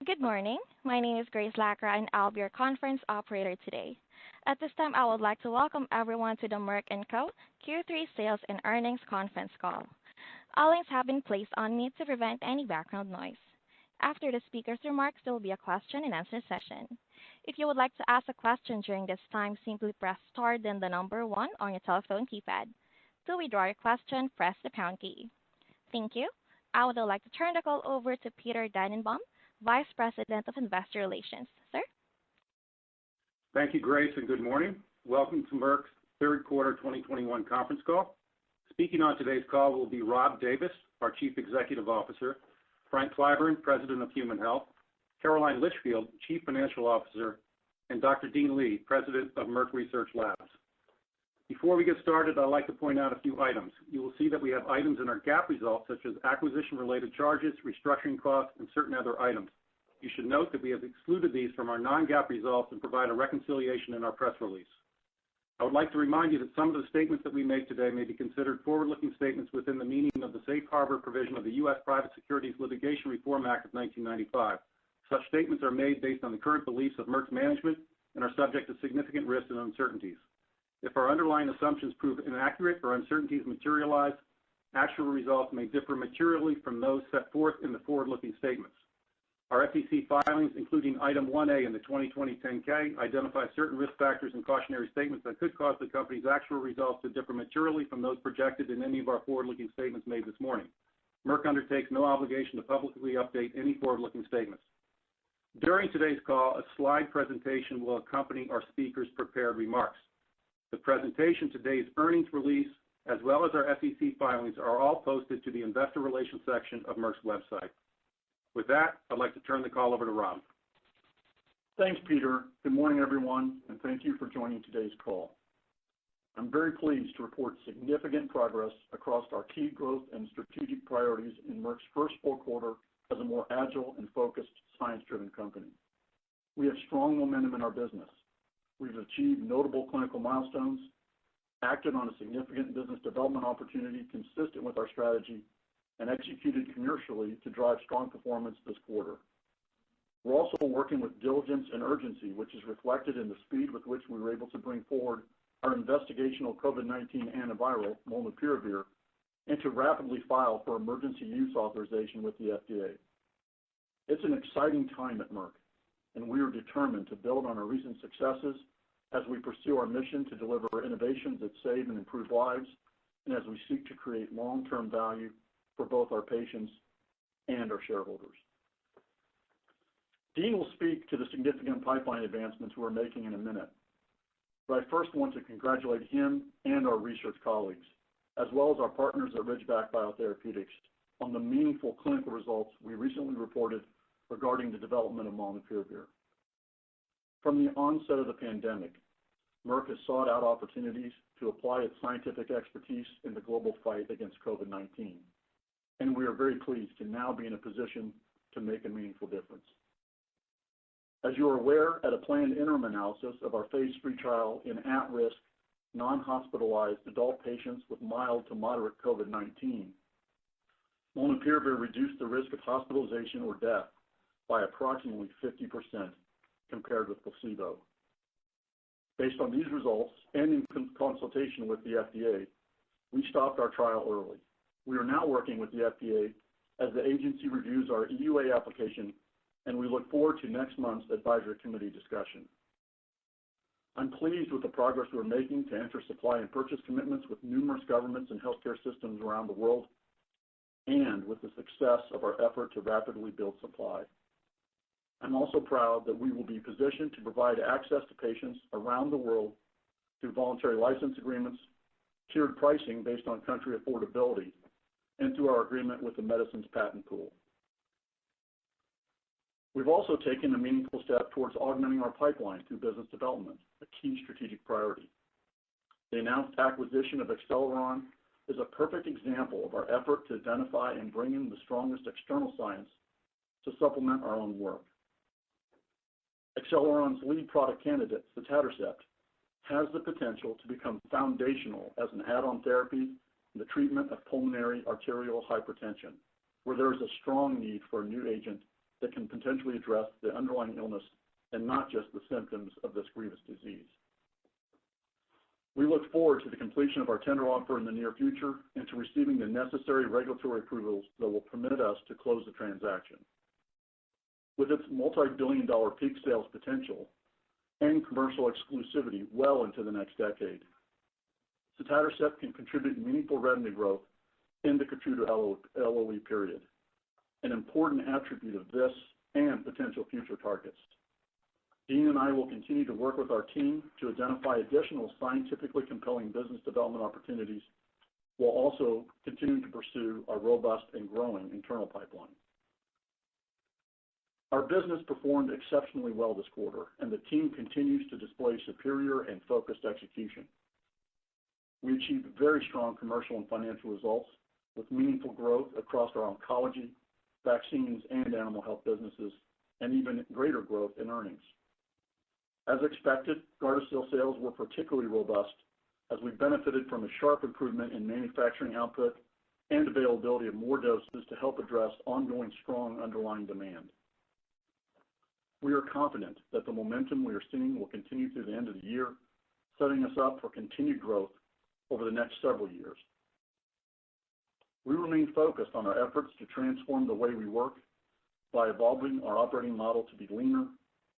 Good morning. My name is Grace Lacra, and I'll be your conference operator today. At this time, I would like to welcome everyone to the Merck Co. Q3 Sales and Earnings Conference Call. All lines have been placed on mute to prevent any background noise. After the speaker's remarks, there will be a question-and-answer session. If you would like to ask a question during this time, simply press star then the number 1 on your telephone keypad. To withdraw your question, press the pound key. Thank you. I would now like to turn the call over to Peter Dannenbaum, Vice President of Investor Relations. Sir? Thank you, Grace, and good morning. Welcome to Merck's third quarter 2021 conference call. Speaking on today's call will be Rob Davis, our Chief Executive Officer, Frank Clyburn, President of Human Health, Caroline Litchfield, Chief Financial Officer, and Dr. Dean Li, President of Merck Research Labs. Before we get started, I'd like to point out a few items. You will see that we have items in our GAAP results such as acquisition-related charges, restructuring costs, and certain other items. You should note that we have excluded these from our non-GAAP results and provide a reconciliation in our press release. I would like to remind you that some of the statements that we make today may be considered forward-looking statements within the meaning of the Safe Harbor provision of the U.S. Private Securities Litigation Reform Act of 1995. Such statements are made based on the current beliefs of Merck's management and are subject to significant risks and uncertainties. If our underlying assumptions prove inaccurate or uncertainties materialize, actual results may differ materially from those set forth in the forward-looking statements. Our SEC filings, including Item 1A in the 2020 10-K, identify certain risk factors and cautionary statements that could cause the company's actual results to differ materially from those projected in any of our forward-looking statements made this morning. Merck undertakes no obligation to publicly update any forward-looking statements. During today's call, a slide presentation will accompany our speakers' prepared remarks. The presentation, today's earnings release, as well as our SEC filings are all posted to the Investor Relations section of Merck's website. With that, I'd like to turn the call over to Rob. Thanks, Peter. Good morning, everyone, and thank you for joining today's call. I'm very pleased to report significant progress across our key growth and strategic priorities in Merck's first full quarter as a more agile and focused science-driven company. We have strong momentum in our business. We've achieved notable clinical milestones, acted on a significant business development opportunity consistent with our strategy, and executed commercially to drive strong performance this quarter. We're also working with diligence and urgency, which is reflected in the speed with which we were able to bring forward our investigational COVID-19 antiviral, molnupiravir, and to rapidly file for emergency use authorization with the FDA. It's an exciting time at Merck, and we are determined to build on our recent successes as we pursue our mission to deliver innovations that save and improve lives, and as we seek to create long-term value for both our patients and our shareholders. Dean will speak to the significant pipeline advancements we're making in a minute, but I first want to congratulate him and our research colleagues, as well as our partners at Ridgeback Biotherapeutics, on the meaningful clinical results we recently reported regarding the development of molnupiravir. From the onset of the pandemic, Merck has sought out opportunities to apply its scientific expertise in the global fight against COVID-19, and we are very pleased to now be in a position to make a meaningful difference. As you are aware, at a planned interim analysis of our phase 3 trial in at-risk, non-hospitalized adult patients with mild to moderate COVID-19, molnupiravir reduced the risk of hospitalization or death by approximately 50% compared with placebo. Based on these results and in consultation with the FDA, we stopped our trial early. We are now working with the FDA as the agency reviews our EUA application, and we look forward to next month's advisory committee discussion. I'm pleased with the progress we're making to enter supply and purchase commitments with numerous governments and healthcare systems around the world, and with the success of our effort to rapidly build supply. I'm also proud that we will be positioned to provide access to patients around the world through voluntary license agreements, tiered pricing based on country affordability, and through our agreement with the Medicines Patent Pool. We've also taken a meaningful step towards augmenting our pipeline through business development, a key strategic priority. The announced acquisition of Acceleron is a perfect example of our effort to identify and bring in the strongest external science to supplement our own work. Acceleron's lead product candidate, sotatercept, has the potential to become foundational as an add-on therapy in the treatment of pulmonary arterial hypertension, where there is a strong need for a new agent that can potentially address the underlying illness and not just the symptoms of this grievous disease. We look forward to the completion of our tender offer in the near future and to receiving the necessary regulatory approvals that will permit us to close the transaction. With its multi-billion-dollar peak sales potential and commercial exclusivity well into the next decade, sotatercept can contribute meaningful revenue growth in the KEYTRUDA LOE period, an important attribute of this and potential future targets. Dean and I will continue to work with our team to identify additional scientifically compelling business development opportunities while also continuing to pursue our robust and growing internal pipeline. Our business performed exceptionally well this quarter, and the team continues to display superior and focused execution. We achieved very strong commercial and financial results with meaningful growth across our oncology, vaccines, and animal health businesses, and even greater growth in earnings. As expected, GARDASIL sales were particularly robust as we benefited from a sharp improvement in manufacturing output and availability of more doses to help address ongoing strong underlying demand. We are confident that the momentum we are seeing will continue through the end of the year, setting us up for continued growth over the next several years. We remain focused on our efforts to transform the way we work by evolving our operating model to be leaner,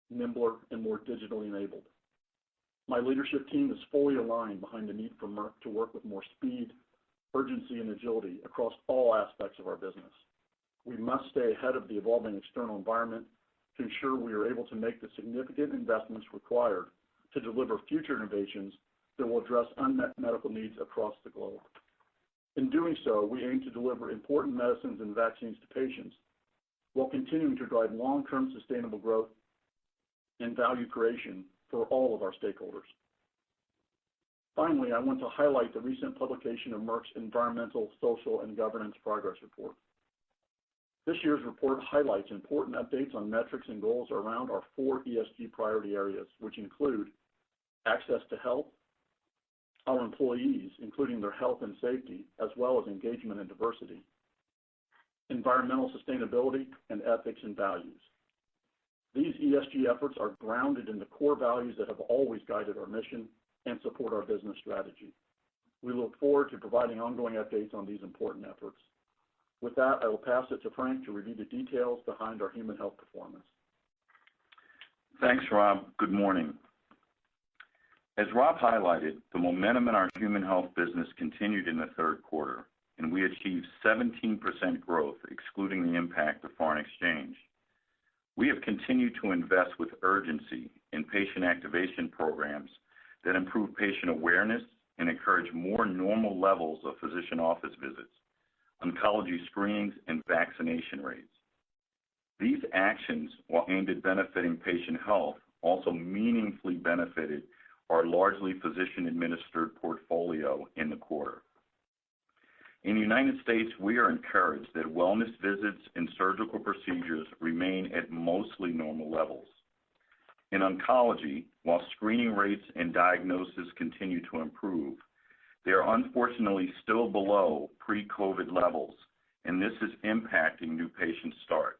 nimbler, and more digitally enabled. My leadership team is fully aligned behind the need for Merck to work with more speed, urgency, and agility across all aspects of our business. We must stay ahead of the evolving external environment to ensure we are able to make the significant investments required to deliver future innovations that will address unmet medical needs across the globe. In doing so, we aim to deliver important medicines and vaccines to patients while continuing to drive long-term sustainable growth and value creation for all of our stakeholders. Finally, I want to highlight the recent publication of Merck's Environmental, Social, and Governance Progress Report. This year's report highlights important updates on metrics and goals around our 4 ESG priority areas, which include access to health, our employees, including their health and safety, as well as engagement and diversity, environmental sustainability, and ethics and values. These ESG efforts are grounded in the core values that have always guided our mission and support our business strategy. We look forward to providing ongoing updates on these important efforts. With that, I will pass it to Frank to review the details behind our human health performance. Thanks, Rob. Good morning. As Rob highlighted, the momentum in our human health business continued in the third quarter, and we achieved 17% growth, excluding the impact of foreign exchange. We have continued to invest with urgency in patient activation programs that improve patient awareness and encourage more normal levels of physician office visits, oncology screenings, and vaccination rates. These actions, while aimed at benefiting patient health, also meaningfully benefited our largely physician-administered portfolio in the quarter. In the United States, we are encouraged that wellness visits and surgical procedures remain at mostly normal levels. In oncology, while screening rates and diagnosis continue to improve, they are unfortunately still below pre-COVID levels, and this is impacting new patient starts.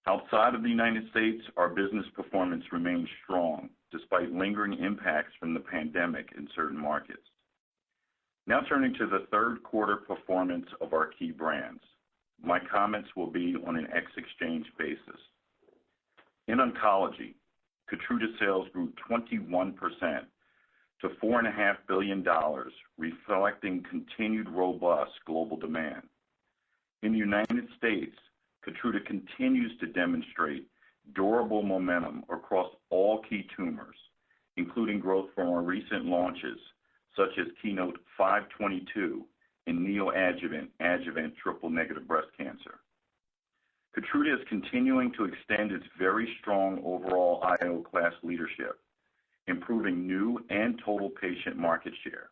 Outside of the United States, our business performance remains strong, despite lingering impacts from the pandemic in certain markets. Now turning to the third quarter performance of our key brands. My comments will be on an ex-exchange basis. In oncology, KEYTRUDA sales grew 21% to $4.5 billion, reflecting continued robust global demand. In the United States, KEYTRUDA continues to demonstrate durable momentum across all key tumors, including growth from our recent launches, such as KEYNOTE-522 in neoadjuvant, adjuvant triple-negative breast cancer. KEYTRUDA is continuing to extend its very strong overall IO class leadership, improving new and total patient market share.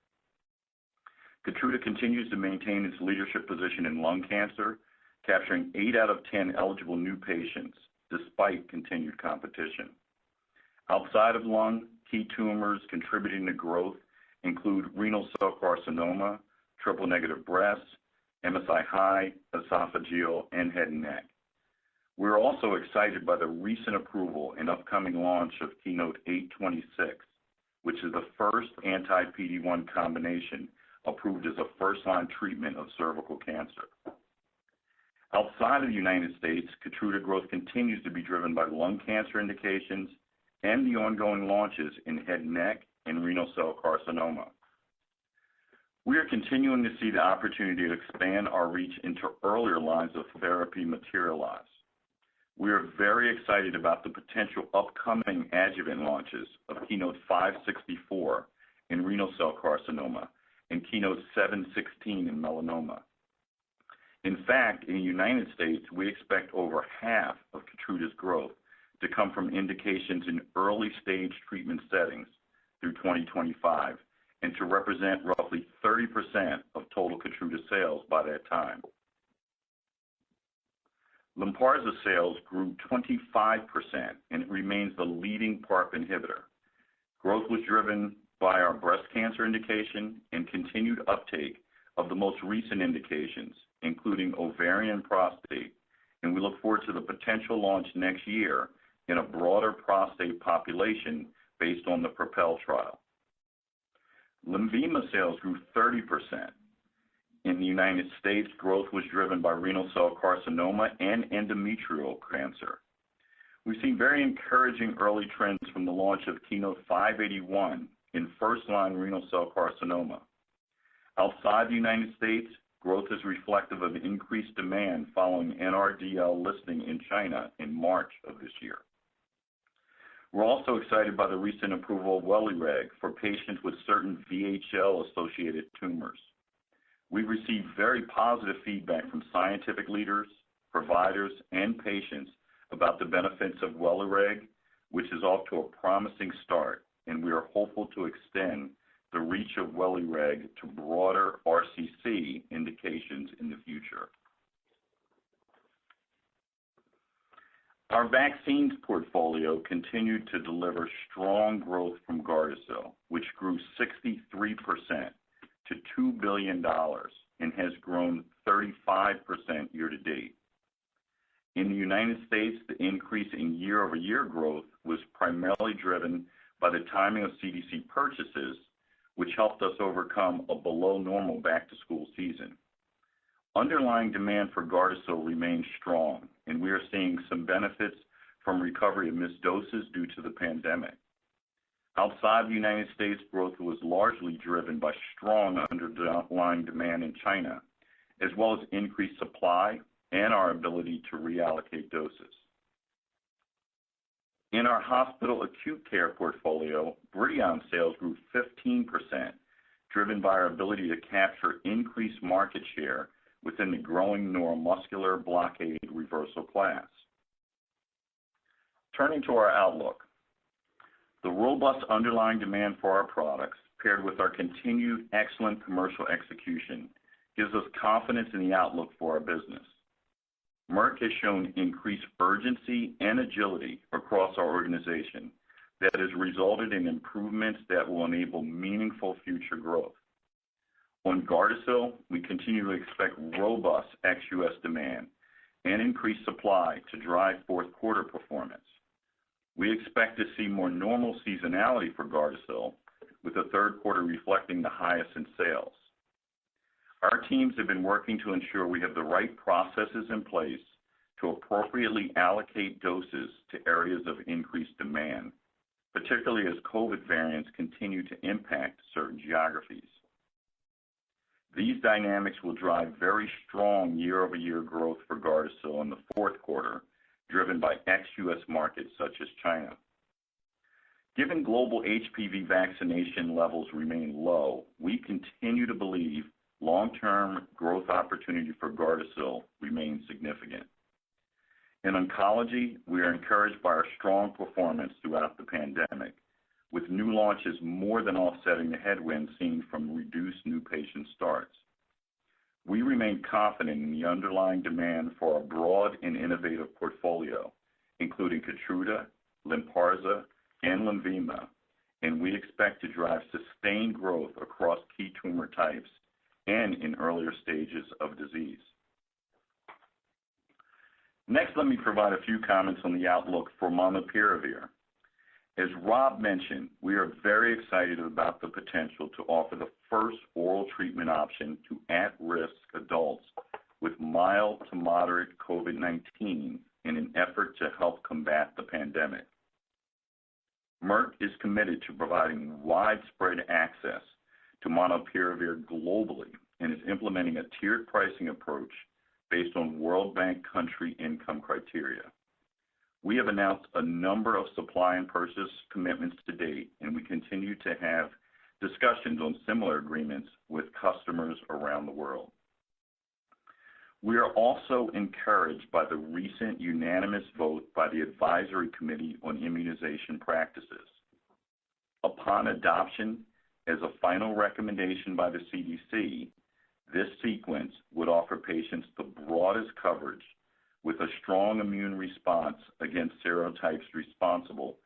KEYTRUDA continues to maintain its leadership position in lung cancer, capturing 8 out of 10 eligible new patients despite continued competition. Outside of lung, key tumors contributing to growth include renal cell carcinoma, triple-negative breast, MSI-high, esophageal, and head and neck. We're also excited by the recent approval and upcoming launch of Keynote-826, which is the first anti-PD-1 combination approved as a first-line treatment of cervical cancer. Outside of the United States, KEYTRUDA growth continues to be driven by lung cancer indications and the ongoing launches in head and neck and renal cell carcinoma. We are continuing to see the opportunity to expand our reach into earlier lines of therapy materialize. We are very excited about the potential upcoming adjuvant launches of Keynote-564 in renal cell carcinoma and Keynote-716 in melanoma. In fact, in the United States, we expect over half of KEYTRUDA's growth to come from indications in early stage treatment settings through 2025 and to represent roughly 30% of total KEYTRUDA sales by that time. Lynparza sales grew 25% and it remains the leading PARP inhibitor. Growth was driven by our breast cancer indication and continued uptake of the most recent indications, including ovarian and prostate, and we look forward to the potential launch next year in a broader prostate population based on the PROPEL trial. Lenvima sales grew 30%. In the United States, growth was driven by renal cell carcinoma and endometrial cancer. We've seen very encouraging early trends from the launch of Keynote-581 in first-line renal cell carcinoma. Outside the United States, growth is reflective of increased demand following NRDL listing in China in March of this year. We're also excited by the recent approval of Welireg for patients with certain VHL-associated tumors. We've received very positive feedback from scientific leaders, providers, and patients about the benefits of Welireg, which is off to a promising start, and we are hopeful to extend the reach of Welireg to broader RCC indications in the future. Our vaccines portfolio continued to deliver strong growth from Gardasil, which grew 63% to $2 billion and has grown 35% year to date. In the United States, the increase in year-over-year growth was primarily driven by the timing of CDC purchases, which helped us overcome a below-normal back-to-school season. Underlying demand for Gardasil remains strong, and we are seeing some benefits from recovery of missed doses due to the pandemic. Outside the United States, growth was largely driven by strong underlying demand in China, as well as increased supply and our ability to reallocate doses. In our hospital acute care portfolio, Bridion sales grew 15%, driven by our ability to capture increased market share within the growing neuromuscular blockade reversal class. Turning to our outlook, the robust underlying demand for our products, paired with our continued excellent commercial execution, gives us confidence in the outlook for our business. Merck has shown increased urgency and agility across our organization that has resulted in improvements that will enable meaningful future growth. On Gardasil, we continue to expect robust ex-US demand and increased supply to drive fourth quarter performance. We expect to see more normal seasonality for Gardasil, with the third quarter reflecting the highest in sales. Our teams have been working to ensure we have the right processes in place to appropriately allocate doses to areas of increased demand, particularly as COVID variants continue to impact certain geographies. These dynamics will drive very strong year-over-year growth for Gardasil in the fourth quarter, driven by ex-US markets such as China. Given global HPV vaccination levels remain low, we continue to believe long-term growth opportunity for Gardasil remains significant. In oncology, we are encouraged by our strong performance throughout the pandemic, with new launches more than offsetting the headwinds seen from reduced new patient starts. We remain confident in the underlying demand for our broad and innovative portfolio, including KEYTRUDA, Lynparza, and Lenvima, and we expect to drive sustained growth across key tumor types and in earlier stages of disease. Next, let me provide a few comments on the outlook for molnupiravir. As Rob mentioned, we are very excited about the potential to offer the first oral treatment option to at-risk adults with mild to moderate COVID-19 in an effort to help combat the pandemic. Merck is committed to providing widespread access to molnupiravir globally and is implementing a tiered pricing approach based on World Bank country income criteria. We have announced a number of supply and purchase commitments to date, and we continue to have discussions on similar agreements with customers around the world. We are also encouraged by the recent unanimous vote by the Advisory Committee on Immunization Practices. Upon adoption as a final recommendation by the CDC, this sequence would offer patients the broadest coverage with a strong immune response against serotypes responsible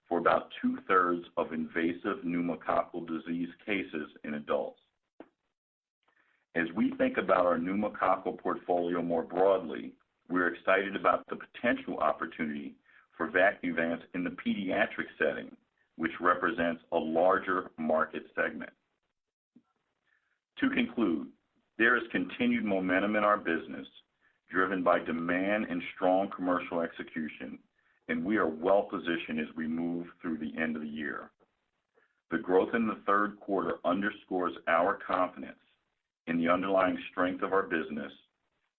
for about 2/3 of invasive pneumococcal disease cases in adults. As we think about our pneumococcal portfolio more broadly, we're excited about the potential opportunity for Vacuvance in the pediatric setting, which represents a larger market segment. To conclude, there is continued momentum in our business, driven by demand and strong commercial execution, and we are well positioned as we move through the end of the year. The growth in the third quarter underscores our confidence in the underlying strength of our business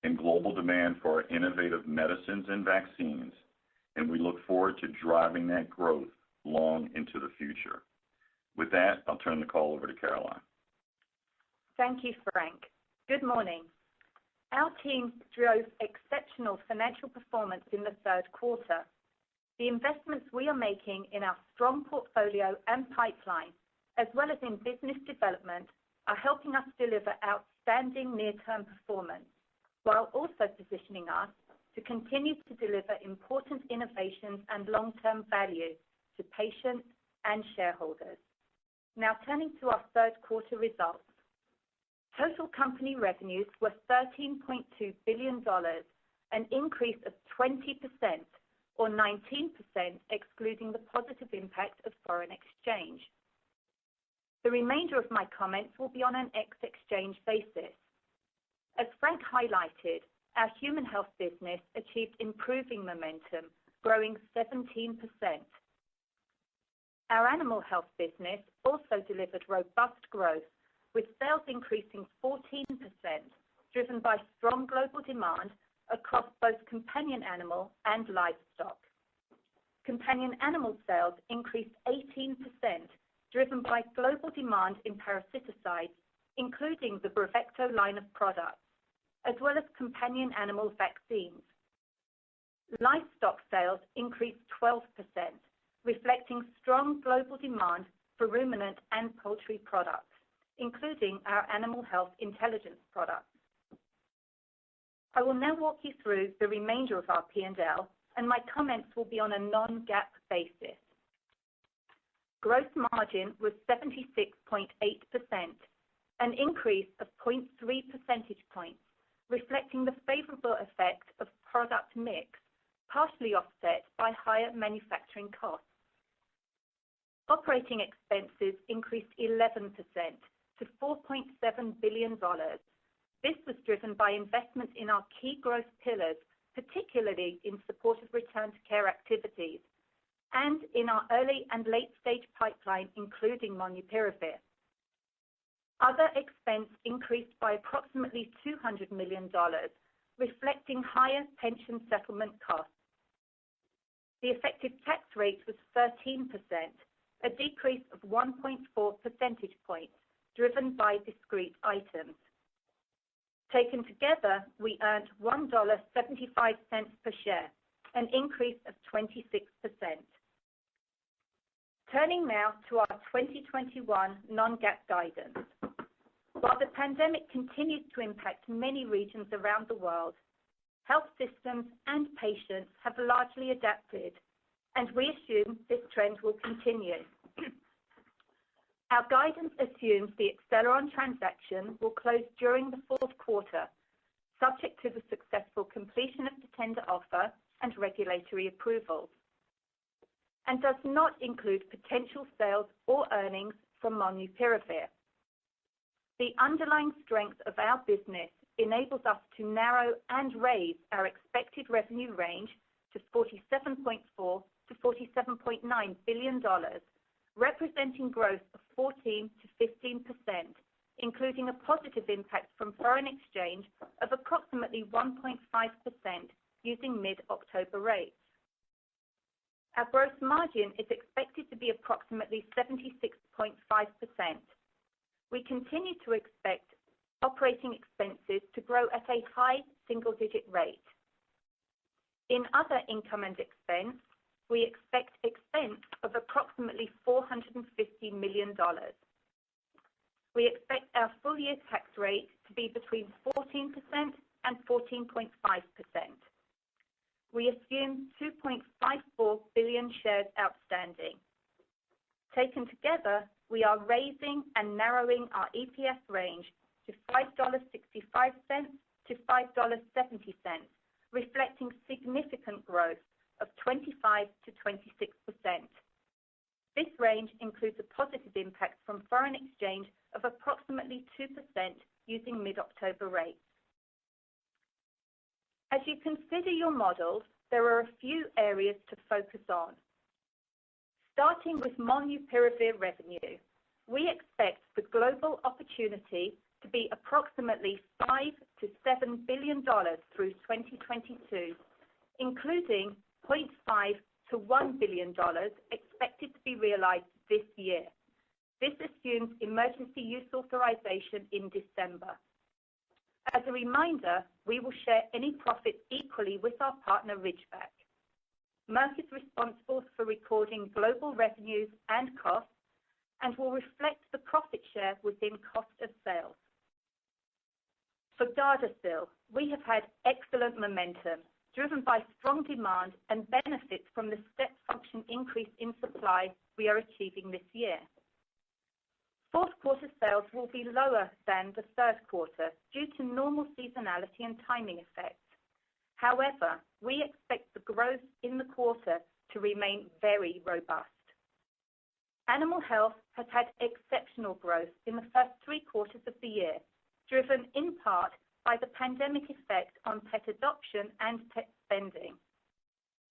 and global demand for our innovative medicines and vaccines, and we look forward to driving that growth long into the future. With that, I'll turn the call over to Caroline. Thank you, Frank. Good morning. Our team drove exceptional financial performance in the third quarter. The investments we are making in our strong portfolio and pipeline, as well as in business development, are helping us deliver outstanding near-term performance, while also positioning us to continue to deliver important innovations and long-term value to patients and shareholders. Now turning to our third quarter results. Total company revenues were $13.2 billion, an increase of 20%, or 19% excluding the positive impact of foreign exchange. The remainder of my comments will be on an ex-exchange basis. As Frank highlighted, our human health business achieved improving momentum, growing 17%. Our animal health business also delivered robust growth, with sales increasing 14%, driven by strong global demand across both companion animal and livestock. Companion animal sales increased 18%, driven by global demand in parasiticides, including the Bravecto line of products, as well as companion animal vaccines. Livestock sales increased 12%, reflecting strong global demand for ruminant and poultry products, including our animal health intelligence products. I will now walk you through the remainder of our P&L, and my comments will be on a non-GAAP basis. Gross margin was 76.8%, an increase of 0.3 percentage points, reflecting the favorable effect of product mix, partially offset by higher manufacturing costs. Operating expenses increased 11% to $4.7 billion. This was driven by investments in our key growth pillars, particularly in support of return to care activities, and in our early and late-stage pipeline, including molnupiravir. Other expense increased by approximately $200 million, reflecting higher pension settlement costs. The effective tax rate was 13%, a decrease of 1.4 percentage points, driven by discrete items. Taken together, we earned $1.75 per share, an increase of 26%. Turning now to our 2021 non-GAAP guidance. While the pandemic continues to impact many regions around the world, health systems and patients have largely adapted, and we assume this trend will continue. Our guidance assumes the Acceleron transaction will close during the fourth quarter, subject to the successful completion of the tender offer and regulatory approvals, and does not include potential sales or earnings from Molnupiravir. The underlying strength of our business enables us to narrow and raise our expected revenue range to $47.4 to $47.9 billion, representing growth of 14 to 15%, including a positive impact from foreign exchange of approximately 1.5% using mid-October rates. Our gross margin is expected to be approximately 76.5%. We continue to expect operating expenses to grow at a high single-digit rate. In other income and expense, we expect expense of approximately $450 million. We expect our full-year tax rate to be between 14% and 14.5%. We assume 2.54 billion shares outstanding. Taken together, we are raising and narrowing our EPS range to $5.65 to $5.70, reflecting significant growth of 25 to 26%. This range includes a positive impact from foreign exchange of approximately 2% using mid-October rates. As you consider your models, there are a few areas to focus on. Starting with Molnupiravir revenue, we expect the global opportunity to be approximately $5 to $7 billion through 2022, including $0.5 to $1 billion expected to be realized this year. This assumes emergency use authorization in December. As a reminder, we will share any profits equally with our partner Ridgeback. Merck is responsible for recording global revenues and costs and will reflect the profit share within cost of sales. For Gardasil, we have had excellent momentum, driven by strong demand and benefits from the step function increase in supply we are achieving this year. Fourth quarter sales will be lower than the third quarter due to normal seasonality and timing effects. However, we expect the growth in the quarter to remain very robust. Animal health has had exceptional growth in the first 3 quarters of the year, driven in part by the pandemic effect on pet adoption and pet spending.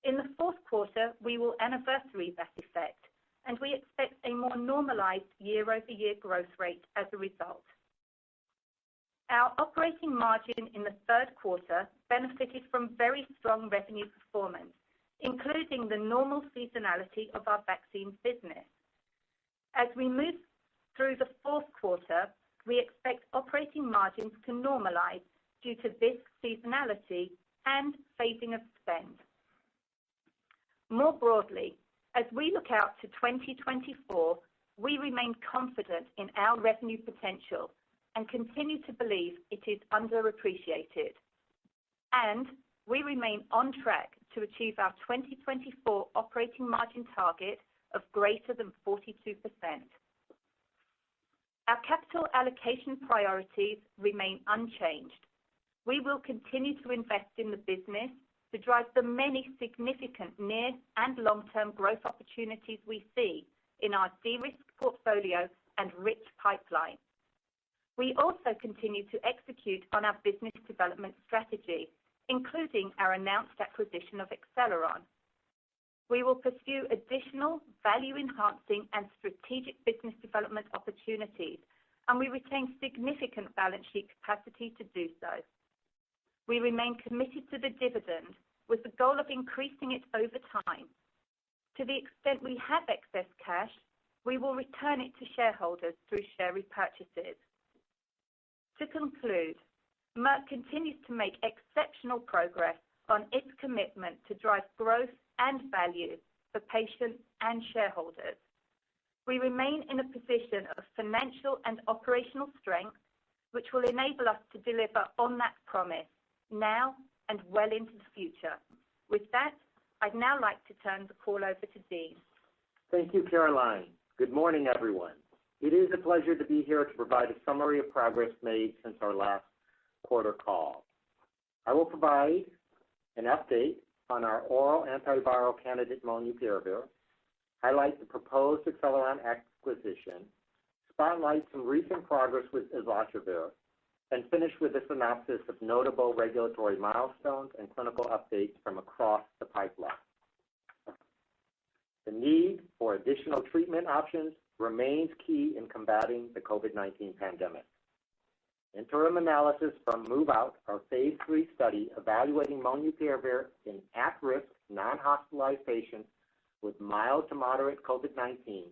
In the fourth quarter, we will anniversary that effect, and we expect a more normalized year-over-year growth rate as a result. Our operating margin in the third quarter benefited from very strong revenue performance, including the normal seasonality of our vaccines business. As we move through the fourth quarter, we expect operating margins to normalize due to this seasonality and phasing of spend. More broadly, as we look out to 2024, we remain confident in our revenue potential and continue to believe it is underappreciated. And we remain on track to achieve our 2024 operating margin target of greater than 42%. Our capital allocation priorities remain unchanged. We will continue to invest in the business to drive the many significant near and long-term growth opportunities we see in our de-risked portfolio and rich pipeline. We also continue to execute on our business development strategy, including our announced acquisition of Acceleron. We will pursue additional value-enhancing and strategic business development opportunities, and we retain significant balance sheet capacity to do so. We remain committed to the dividend with the goal of increasing it over time. To the extent we have excess cash, we will return it to shareholders through share repurchases. To conclude, Merck continues to make exceptional progress on its commitment to drive growth and value for patients and shareholders. We remain in a position of financial and operational strength, which will enable us to deliver on that promise now and well into the future. With that, I'd now like to turn the call over to Dean. Thank you, Caroline. Good morning, everyone. It is a pleasure to be here to provide a summary of progress made since our last quarter call. I will provide an update on our oral antiviral candidate molnupiravir, highlight the proposed Acceleron acquisition, spotlight some recent progress with islatravir, and finish with a synopsis of notable regulatory milestones and clinical updates from across the pipeline. The need for additional treatment options remains key in combating the COVID-19 pandemic. Interim analysis from MOVe-OUT, our phase 3 study evaluating molnupiravir in at-risk, non-hospitalized patients with mild to moderate COVID-19,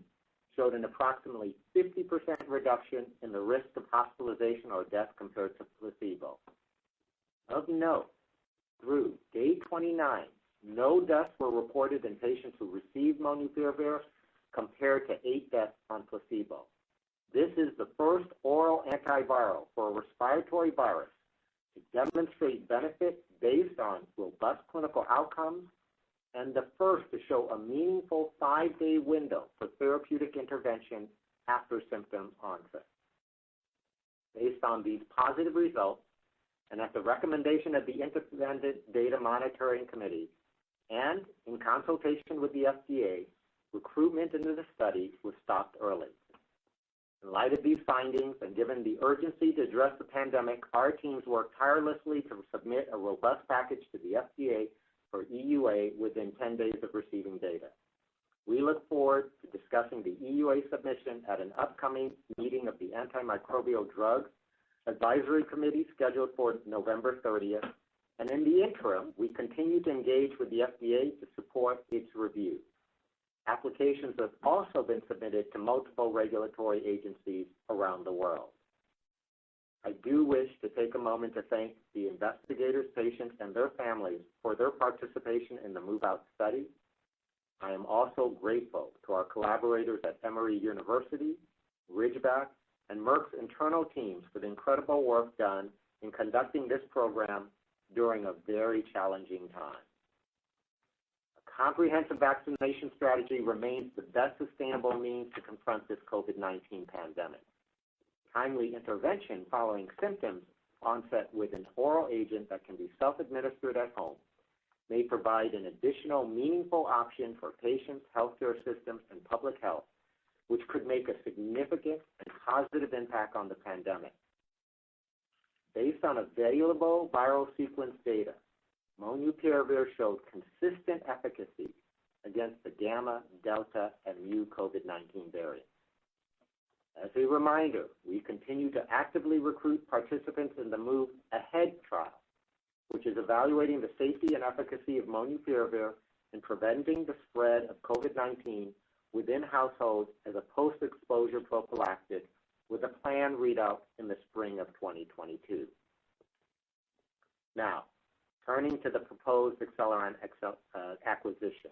showed an approximately 50% reduction in the risk of hospitalization or death compared to placebo. Of note, through day 29, no deaths were reported in patients who received molnupiravir compared to 8 deaths on placebo. This is the first oral antiviral for a respiratory virus to demonstrate benefit based on robust clinical outcomes and the first to show a meaningful 5-day window for therapeutic intervention after symptom onset. Based on these positive results, and at the recommendation of the Independent Data Monitoring Committee, and in consultation with the FDA, recruitment into the study was stopped early. In light of these findings, and given the urgency to address the pandemic, our teams worked tirelessly to submit a robust package to the FDA for EUA within 10 days of receiving data. We look forward to discussing the EUA submission at an upcoming meeting of the Antimicrobial Drugs Advisory Committee scheduled for November 30th, and in the interim, we continue to engage with the FDA to support its review. Applications have also been submitted to multiple regulatory agencies around the world. I do wish to take a moment to thank the investigators, patients, and their families for their participation in the MOVe-OUT study. I am also grateful to our collaborators at Emory University, Ridgeback, and Merck's internal teams for the incredible work done in conducting this program during a very challenging time. A comprehensive vaccination strategy remains the best sustainable means to confront this COVID-19 pandemic. Timely intervention following symptoms onset with an oral agent that can be self-administered at home may provide an additional meaningful option for patients, healthcare systems, and public health, which could make a significant and positive impact on the pandemic. Based on available viral sequence data, molnupiravir showed consistent efficacy against the Gamma, Delta, and Mu COVID-19 variants. As a reminder, we continue to actively recruit participants in the MOVE AHEAD trial, which is evaluating the safety and efficacy of molnupiravir in preventing the spread of COVID-19 within households as a post-exposure prophylactic with a planned readout in the spring of 2022. Now, turning to the proposed Acceleron acquisition.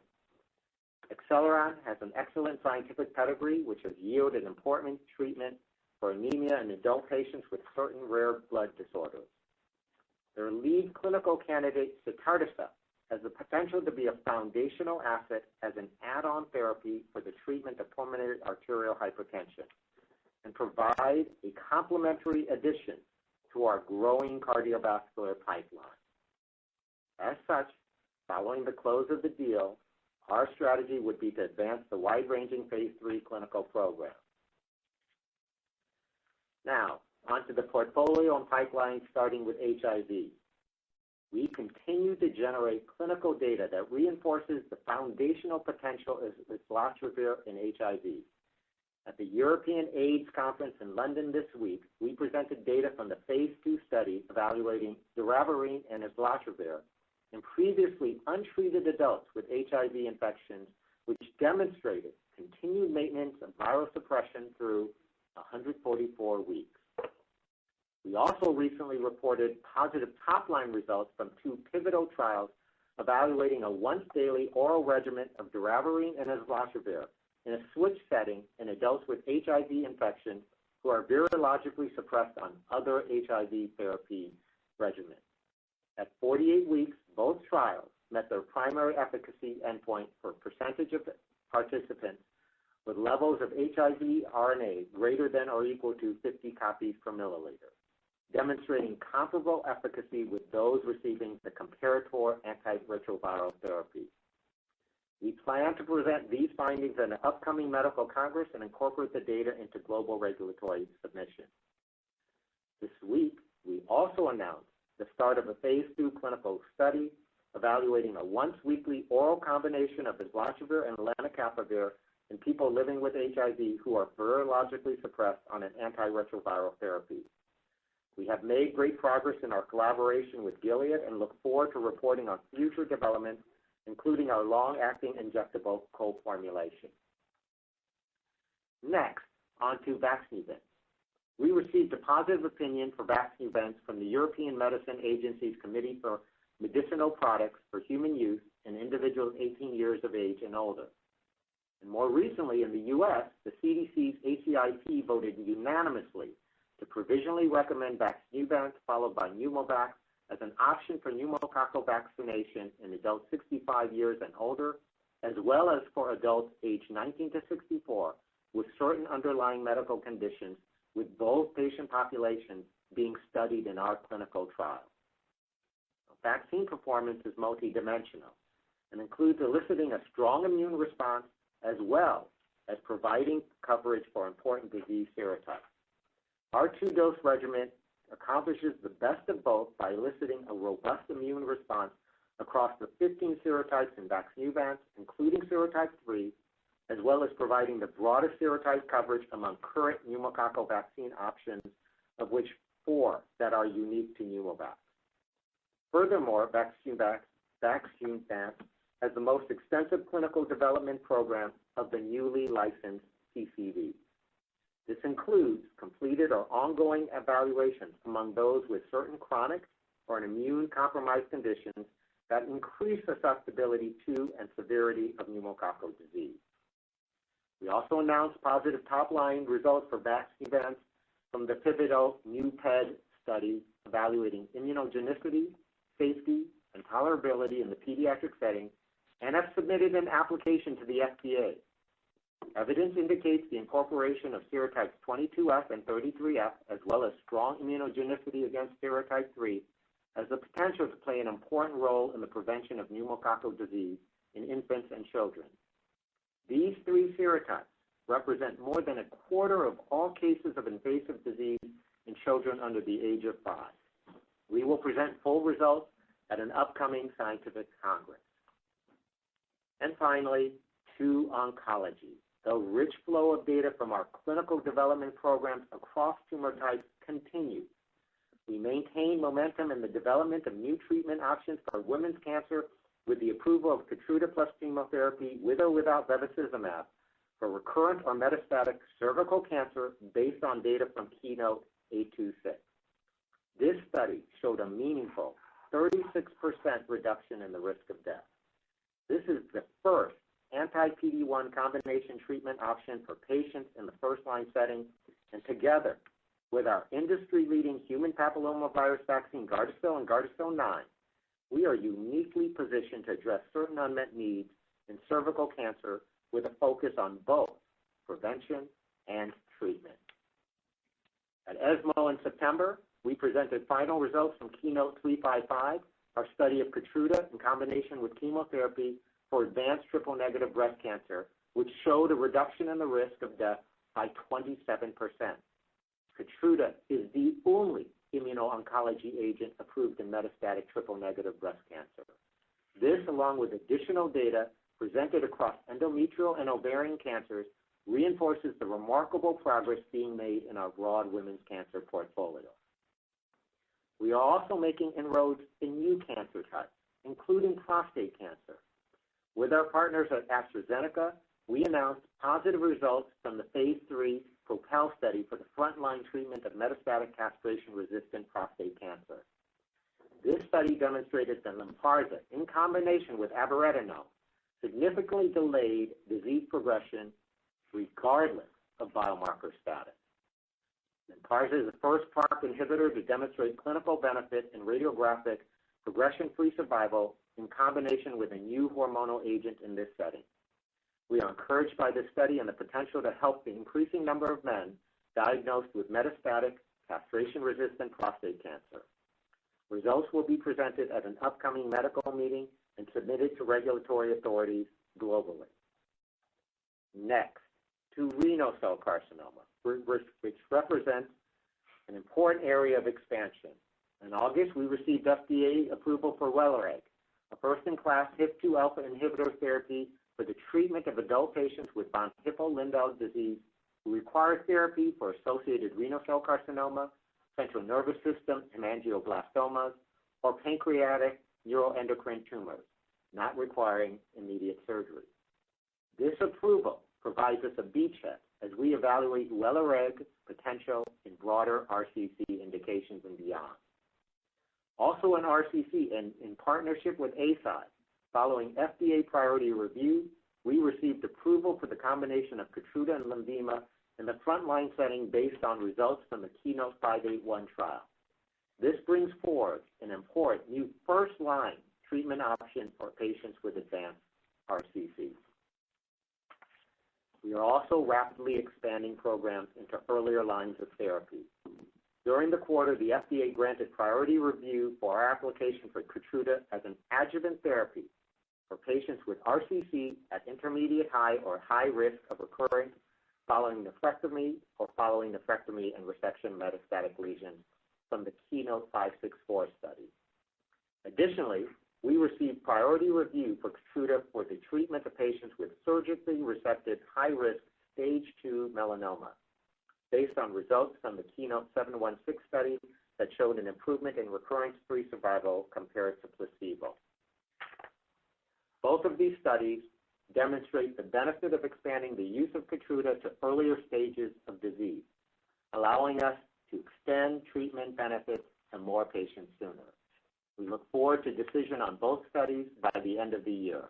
Acceleron has an excellent scientific pedigree, which has yielded important treatment for anemia in adult patients with certain rare blood disorders. Their lead clinical candidate, sotatercept, has the potential to be a foundational asset as an add-on therapy for the treatment of pulmonary arterial hypertension and provide a complementary addition to our growing cardiovascular pipeline. As such, following the close of the deal, our strategy would be to advance the wide-ranging phase 3 clinical program. Now, onto the portfolio and pipeline, starting with HIV. We continue to generate clinical data that reinforces the foundational potential of islatravir in HIV. At the European AIDS Conference in London this week, we presented data from the phase 2 study evaluating doravirine and islatravir in previously untreated adults with HIV infections, which demonstrated continued maintenance of viral suppression through 144 weeks. We also recently reported positive top-line results from 2 pivotal trials evaluating a once-daily oral regimen of doravirine and islatravir in a switch setting in adults with HIV infection who are virologically suppressed on other HIV therapy regimens. At 48 weeks, both trials met their primary efficacy endpoint for percentage of participants with levels of HIV RNA greater than or equal to 50 copies per milliliter. demonstrating comparable efficacy with those receiving the comparator antiretroviral therapy. We plan to present these findings at an upcoming medical congress and incorporate the data into global regulatory submission. This week, we also announced the start of a phase 2 clinical study evaluating a once-weekly oral combination of islatravir and lenacapavir in people living with HIV who are virologically suppressed on an antiretroviral therapy. We have made great progress in our collaboration with Gilead and look forward to reporting on future developments, including our long-acting injectable co-formulation. Next, on to Vaxneuvance. We received a positive opinion for Vaxneuvance from the European Medicine Agency's Committee for Medicinal Products for Human Use in individuals 18 years of age and older. And more recently, in the U.S., the CDC's ACIP voted unanimously to provisionally recommend Vaxneuvance followed by Pneumovax as an option for pneumococcal vaccination in adults 65 years and older, as well as for adults aged 19 to 64 with certain underlying medical conditions, with both patient populations being studied in our clinical trial. Vaccine performance is multidimensional and includes eliciting a strong immune response as well as providing coverage for important disease serotypes. Our two-dose regimen accomplishes the best of both by eliciting a robust immune response across the 15 serotypes in Vaxneuvance, including serotype 3, as well as providing the broadest serotype coverage among current pneumococcal vaccine options, of which 4 that are unique to Pneumovax. Furthermore, Vaxneuvance has the most extensive clinical development program of the newly licensed PCV. This includes completed or ongoing evaluations among those with certain chronic or immune-compromised conditions that increase susceptibility to and severity of pneumococcal disease. We also announced positive top-line results for Vaxneuvance from the pivotal NEWPED study evaluating immunogenicity, safety, and tolerability in the pediatric setting, and have submitted an application to the FDA. Evidence indicates the incorporation of serotypes 22F and 33F, as well as strong immunogenicity against serotype 3, has the potential to play an important role in the prevention of pneumococcal disease in infants and children. These 3 serotypes represent more than a quarter of all cases of invasive disease in children under the age of 5. We will present full results at an upcoming scientific congress. And finally, to oncology. The rich flow of data from our clinical development programs across tumor types continues. We maintain momentum in the development of new treatment options for women's cancer with the approval of Keytruda plus chemotherapy with or without bevacizumab for recurrent or metastatic cervical cancer based on data from KEYNOTE-826. This study showed a meaningful 36% reduction in the risk of death. This is the first anti-PD-1 combination treatment option for patients in the first-line setting, and together with our industry-leading human papillomavirus vaccine Gardasil and Gardasil 9, we are uniquely positioned to address certain unmet needs in cervical cancer with a focus on both prevention and treatment. At ESMO in September, we presented final results from KEYNOTE-355, our study of Keytruda in combination with chemotherapy for advanced triple-negative breast cancer, which showed a reduction in the risk of death by 27%. Keytruda is the only immuno-oncology agent approved in metastatic triple-negative breast cancer. This, along with additional data presented across endometrial and ovarian cancers, reinforces the remarkable progress being made in our broad women's cancer portfolio. We are also making inroads in new cancer types, including prostate cancer. With our partners at AstraZeneca, we announced positive results from the phase 3 PROPEL study for the frontline treatment of metastatic castration-resistant prostate cancer. This study demonstrated that Lynparza, in combination with abiraterone, significantly delayed disease progression regardless of biomarker status. Lynparza is the first PARP inhibitor to demonstrate clinical benefit in radiographic progression-free survival in combination with a new hormonal agent in this setting. We are encouraged by this study and the potential to help the increasing number of men diagnosed with metastatic castration-resistant prostate cancer. Results will be presented at an upcoming medical meeting and submitted to regulatory authorities globally. Next, to renal cell carcinoma, which represents an important area of expansion. In August, we received FDA approval for Welireg, a first-in-class HIF-2 alpha inhibitor therapy for the treatment of adult patients with von Hippel-Lindau disease who require therapy for associated renal cell carcinoma, central nervous system hemangioblastomas, or pancreatic neuroendocrine tumors, not requiring immediate surgery. This approval provides us a beachhead as we evaluate Welireg potential in broader RCC indications and beyond. Also in RCC, and in partnership with ASI, following FDA priority review, we received approval for the combination of Keytruda and Lenvima in the frontline setting based on results from the KEYNOTE-581 trial. This brings forward an important new first-line treatment option for patients with advanced RCC. We are also rapidly expanding programs into earlier lines of therapy. During the quarter, the FDA granted priority review for our application for Keytruda as an adjuvant therapy for patients with RCC at intermediate high or high risk of recurrence following nephrectomy or following nephrectomy and resection metastatic lesions from the KEYNOTE-564 study. Additionally, we received priority review for Keytruda for the treatment of patients with surgically resected high-risk stage 2 melanoma, based on results from the KEYNOTE-716 study that showed an improvement in recurrence-free survival compared to placebo. Both of these studies demonstrate the benefit of expanding the use of Keytruda to earlier stages of disease, allowing us to extend treatment benefits to more patients sooner. We look forward to decision on both studies by the end of the year.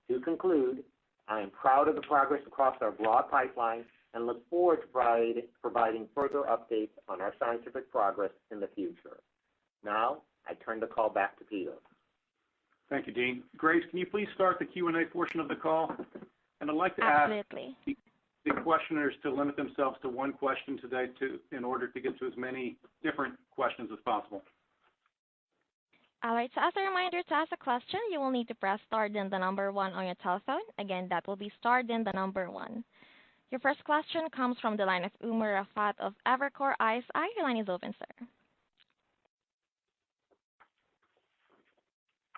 To conclude, I am proud of the progress across our broad pipeline and look forward to providing further updates on our scientific progress in the future. Now, I turn the call back to Peter. Thank you, Dean. Grace, can you please start the Q&A portion of the call? And I'd like to Absolutely. ask the questioners to limit themselves to one question today in order to get to as many different questions as possible. All right, so as a reminder, to ask a question, you will need to press star then the number 1 on your telephone. Again, that will be star then the number 1. Your first question comes from the line of Umer Raffat of Evercore ISI. Your line is open, sir.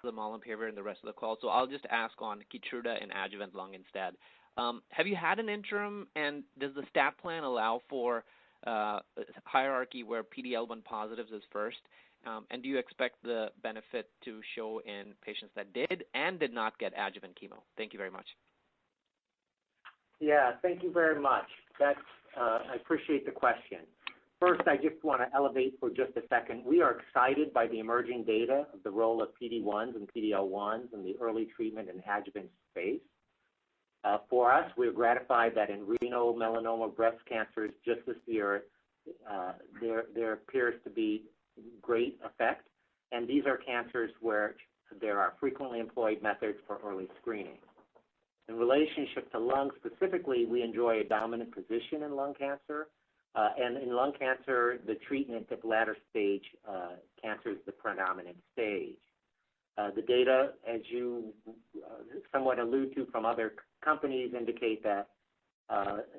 The molnupiravir and the rest of the call, so I'll just ask on Keytruda and adjuvant lung instead. Have you had an interim, and does the stat plan allow for hierarchy where PD-L1 positives is first? And do you expect the benefit to show in patients that did and did not get adjuvant chemo? Thank you very much. Yeah, thank you very much. I appreciate the question. First, I just want to elevate for just a second. We are excited by the emerging data of the role of PD-1s and PD-L1s in the early treatment and adjuvant space. For us, we're gratified that in renal, melanoma, breast cancers just this year, there appears to be great effect, and these are cancers where there are frequently employed methods for early screening. In relationship to lung specifically, we enjoy a dominant position in lung cancer, and in lung cancer, the treatment of latter stage cancer is the predominant stage. The data, as you somewhat allude to from other companies, indicate that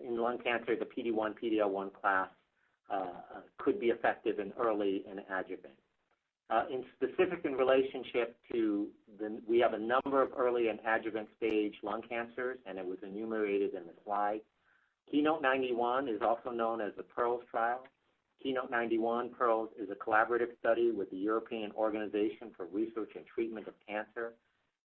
in lung cancer, the PD-1, PD-L1 class could be effective in early and adjuvant. In specific in relationship to we have a number of early and adjuvant stage lung cancers, and it was enumerated in the slide. KEYNOTE-91 is also known as the PEARLS trial. KEYNOTE-91 PEARLS is a collaborative study with the European Organization for Research and Treatment of Cancer,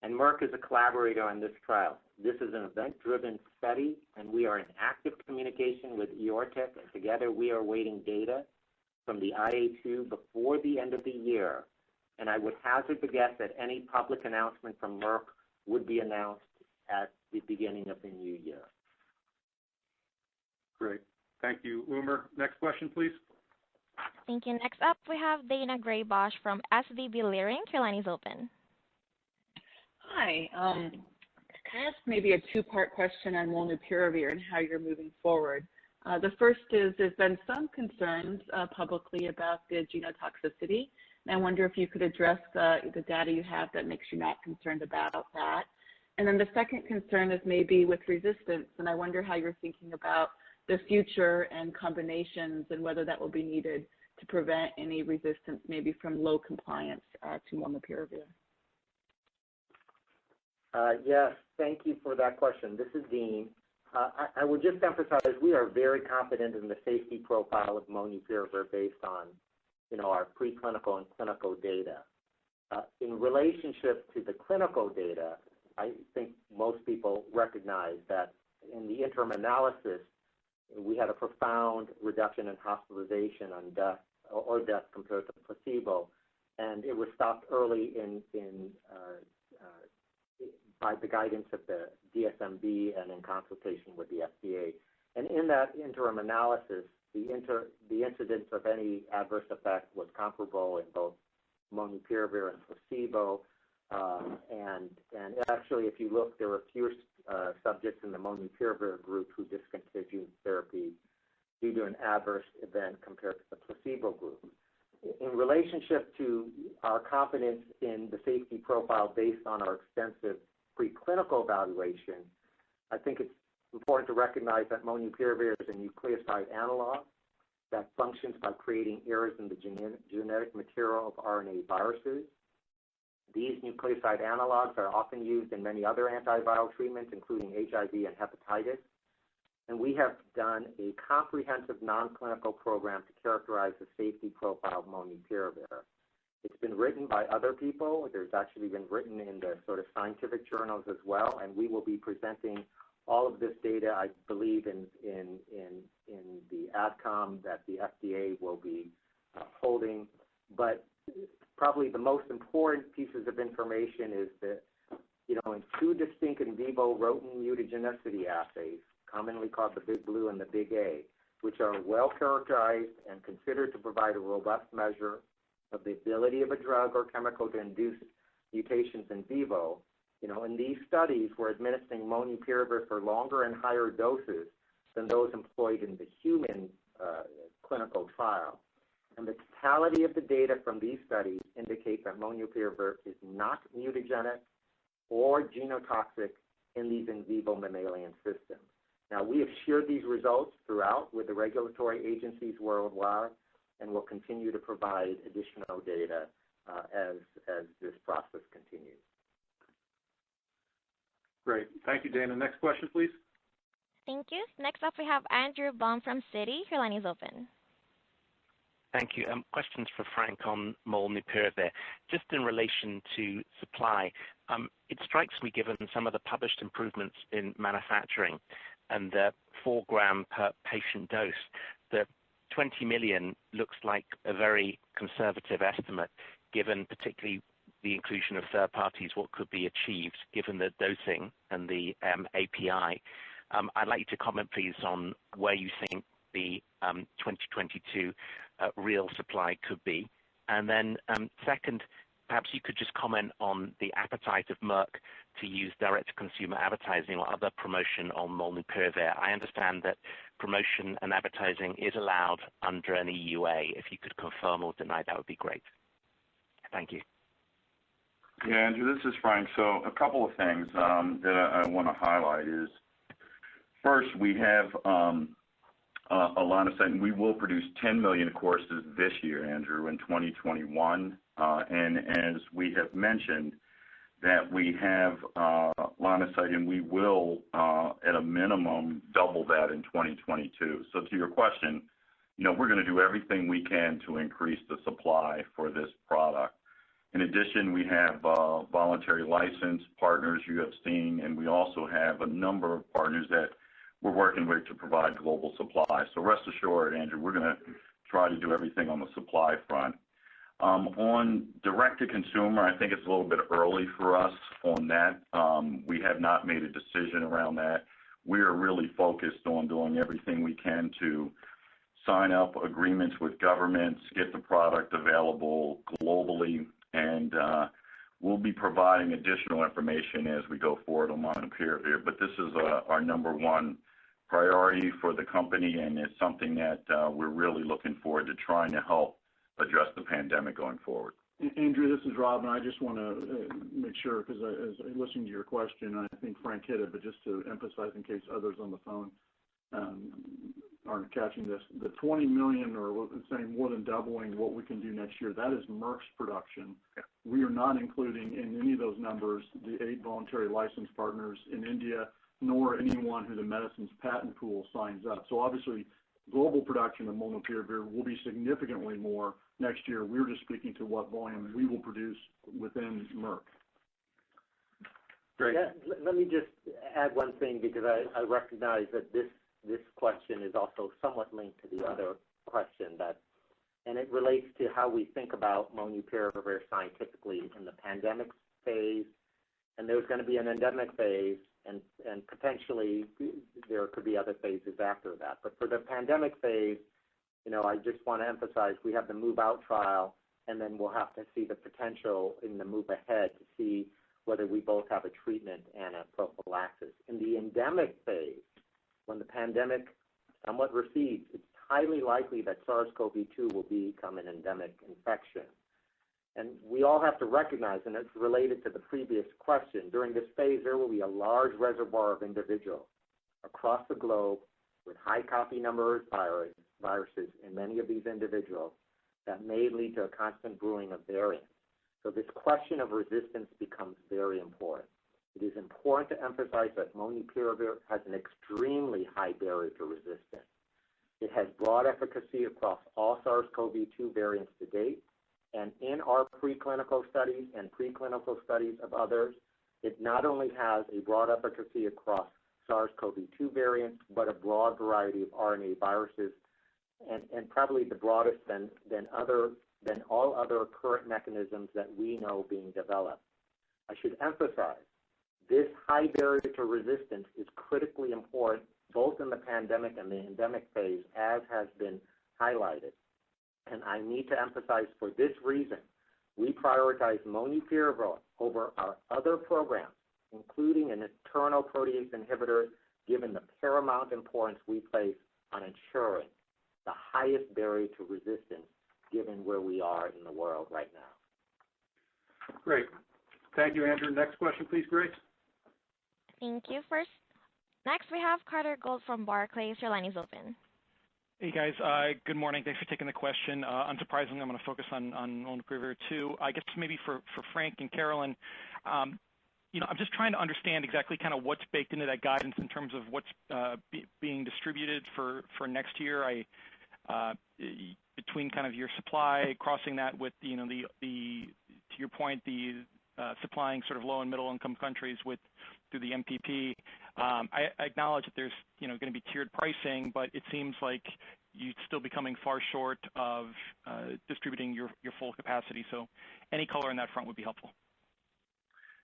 and Merck is a collaborator on this trial. This is an event-driven study, and we are in active communication with EORTC, and together we are awaiting data from the IA2 before the end of the year, and I would hazard the guess that any public announcement from Merck would be announced at the beginning of the new year. Great. Thank you, Umer. Next question, please. Thank you. Next up, we have Dana Graybosch from SVB Leerink. Your line is open. Hi. Can I ask maybe a two-part question on molnupiravir and how you're moving forward? The first is there's been some concerns publicly about the genotoxicity, and I wonder if you could address the data you have that makes you not concerned about that. And then the second concern is maybe with resistance, and I wonder how you're thinking about the future and combinations and whether that will be needed to prevent any resistance maybe from low compliance to molnupiravir. Yes, thank you for that question. This is Dean. I would just emphasize we are very confident in the safety profile of molnupiravir based on, our preclinical and clinical data. In relationship to the clinical data, I think most people recognize that in the interim analysis, we had a profound reduction in hospitalization and death compared to placebo, and it was stopped early by the guidance of the DSMB and in consultation with the FDA. And in that interim analysis, the incidence of any adverse effect was comparable in both molnupiravir and placebo. And actually, if you look, there were fewer subjects in the molnupiravir group who discontinued therapy due to an adverse event compared to the placebo group. In relationship to our confidence in the safety profile based on our extensive preclinical evaluation, I think it's important to recognize that molnupiravir is a nucleoside analog that functions by creating errors in the genetic material of RNA viruses. These nucleoside analogs are often used in many other antiviral treatments, including HIV and hepatitis. And we have done a comprehensive non-clinical program to characterize the safety profile of molnupiravir. It's been written by other people. There's actually been written in the sort of scientific journals as well, and we will be presenting all of this data, I believe, in the AdCom that the FDA will be holding. But probably the most important pieces of information is that, in two distinct in vivo rodent mutagenicity assays, commonly called the Big Blue and the Big A, which are well characterized and considered to provide a robust measure of the ability of a drug or chemical to induce mutations in vivo. In these studies, we're administering molnupiravir for longer and higher doses than those employed in the human clinical trial. And the totality of the data from these studies indicate that molnupiravir is not mutagenic or genotoxic in these in vivo mammalian systems. Now, we have shared these results throughout with the regulatory agencies worldwide, and will continue to provide additional data as this process continues. Great. Thank you, Dana. Next question, please. Thank you. Next up, we have Andrew Baum from Citi. Your line is open. Thank you. Questions for Frank on molnupiravir. Just in relation to supply, it strikes me, given some of the published improvements in manufacturing and the 4 gram per patient dose, that 20 million looks like a very conservative estimate, given particularly the inclusion of third parties, what could be achieved given the dosing and the API. I'd like you to comment, please, on where you think the 2022 real supply could be. And then second, perhaps you could just comment on the appetite of Merck to use direct-to-consumer advertising or other promotion on molnupiravir. I understand that promotion and advertising is allowed under an EUA. If you could confirm or deny, that would be great. Thank you. Yeah, Andrew, this is Frank. So a couple of things that I want to highlight is, first, we have a line of sight, and we will produce 10 million courses this year, Andrew, in 2021. And as we have mentioned, that we have line of sight, and we will, at a minimum, double that in 2022. So to your question, we're going to do everything we can to increase the supply for this product. In addition, we have voluntary license partners you have seen, and we also have a number of partners that we're working with to provide global supply. So rest assured, Andrew, we're going to try to do everything on the supply front. On direct-to-consumer, I think it's a little bit early for us on that. We have not made a decision around that. We are really focused on doing everything we can to sign up agreements with governments, get the product available globally, and we'll be providing additional information as we go forward on molnupiravir. But this is our number one priority for the company, and it's something that we're really looking forward to trying to help address the pandemic going forward. Andrew, this is Rob, and I just want to make sure, because as I listened to your question, I think Frank hit it, but just to emphasize in case others on the phone aren't catching this, the 20 million, or saying more than doubling what we can do next year, that is Merck's production. Yeah. We are not including in any of those numbers the 8 voluntary license partners in India, nor anyone who the medicine's patent pool signs up. So obviously, global production of molnupiravir will be significantly more next year. We're just speaking to what volume we will produce within Merck. Great. Yeah, let me just add one thing, because I recognize that this question is also somewhat linked to the other question, and it relates to how we think about molnupiravir scientifically in the pandemic phase, and there's going to be an endemic phase, and potentially there could be other phases after that. But for the pandemic phase, I just want to emphasize we have the Move Out trial, and then we'll have to see the potential in the Move Ahead to see whether we both have a treatment and a prophylaxis. In the endemic phase, when the pandemic somewhat recedes, it's highly likely that SARS-CoV-2 will become an endemic infection. And we all have to recognize, and it's related to the previous question, during this phase there will be a large reservoir of individuals across the globe with high copy number viruses in many of these individuals that may lead to a constant brewing of variants. So this question of resistance becomes very important. It is important to emphasize that molnupiravir has an extremely high barrier to resistance. It has broad efficacy across all SARS-CoV-2 variants to date, and in our preclinical studies and preclinical studies of others, it not only has a broad efficacy across SARS-CoV-2 variants, but a broad variety of RNA viruses, and probably the broadest than all other current mechanisms that we know being developed. I should emphasize, this high barrier to resistance is critically important both in the pandemic and the endemic phase, as has been highlighted. And I need to emphasize, for this reason, we prioritize molnupiravir over our other programs, including an internal protease inhibitor, given the paramount importance we place on ensuring the highest barrier to resistance, given where we are in the world right now. Great. Thank you, Andrew. Next question, please, Grace. Thank you. Next, we have Carter Gould from Barclays. Your line is open. Hey, guys. Good morning. Thanks for taking the question. Unsurprisingly, I'm going to focus on molnupiravir too. I guess maybe for Frank and Carolyn, I'm just trying to understand exactly kind of what's baked into that guidance in terms of what's being distributed for next year. Between kind of your supply, crossing that with to your point, the supplying sort of low and middle income countries through the MPP. I acknowledge that there's going to be tiered pricing, but it seems like you'd still be coming far short of distributing your full capacity. So any color on that front would be helpful.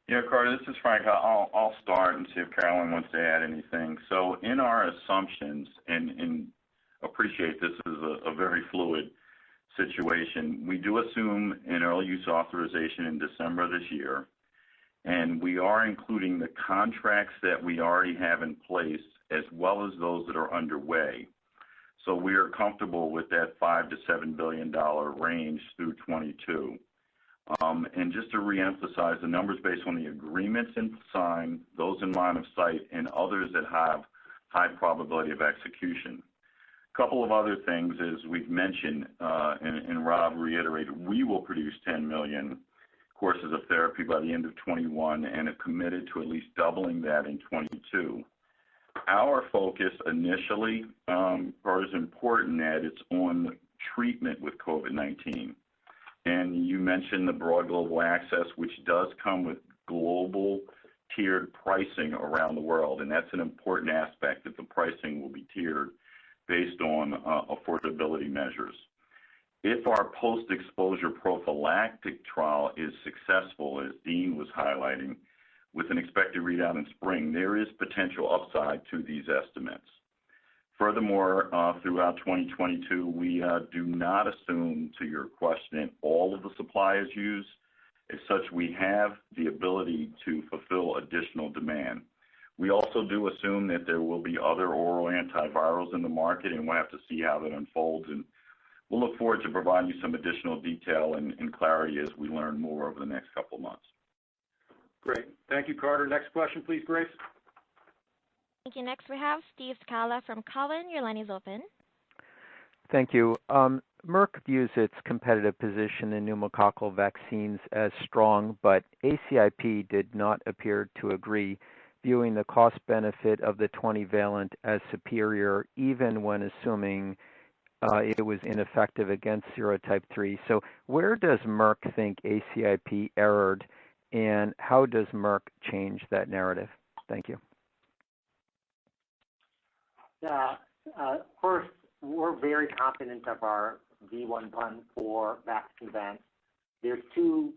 Yeah, Carter, this is Frank. I'll start and see if Carolyn wants to add anything. So in our assumptions, and appreciate this is a very fluid situation, we do assume an early use authorization in December of this year, and we are including the contracts that we already have in place as well as those that are underway. So we are comfortable with that $5 to $7 billion range through 22. And just to reemphasize, the numbers based on the agreements in sign, those in line of sight, and others that have high probability of execution. A couple of other things, as we've mentioned, and Rob reiterated, we will produce 10 million courses of therapy by the end of 21 and are committed to at least doubling that in 22. Our focus initially, or is important, that it's on treatment with COVID-19. And you mentioned the broad global access, which does come with global tiered pricing around the world. And that's an important aspect, that the pricing will be tiered based on affordability measures. If our post-exposure prophylactic trial is successful, as Dean was highlighting, with an expected readout in spring, there is potential upside to these estimates. Furthermore, throughout 2022, we do not assume, to your question, all of the supply is used. As such, we have the ability to fulfill additional demand. We also do assume that there will be other oral antivirals in the market, and we'll have to see how that unfolds. And we'll look forward to providing you some additional detail and clarity as we learn more over the next couple of months. Great. Thank you, Carter. Next question, please, Grace. Thank you. Next, we have Steve Scala from Cowen. Your line is open. Thank you. Merck views its competitive position in pneumococcal vaccines as strong, but ACIP did not appear to agree, viewing the cost-benefit of the 20-valent as superior, even when assuming it was ineffective against serotype 3. So where does Merck think ACIP erred, and how does Merck change that narrative? Thank you. First, we're very confident of our V114 vaccine advance. There's two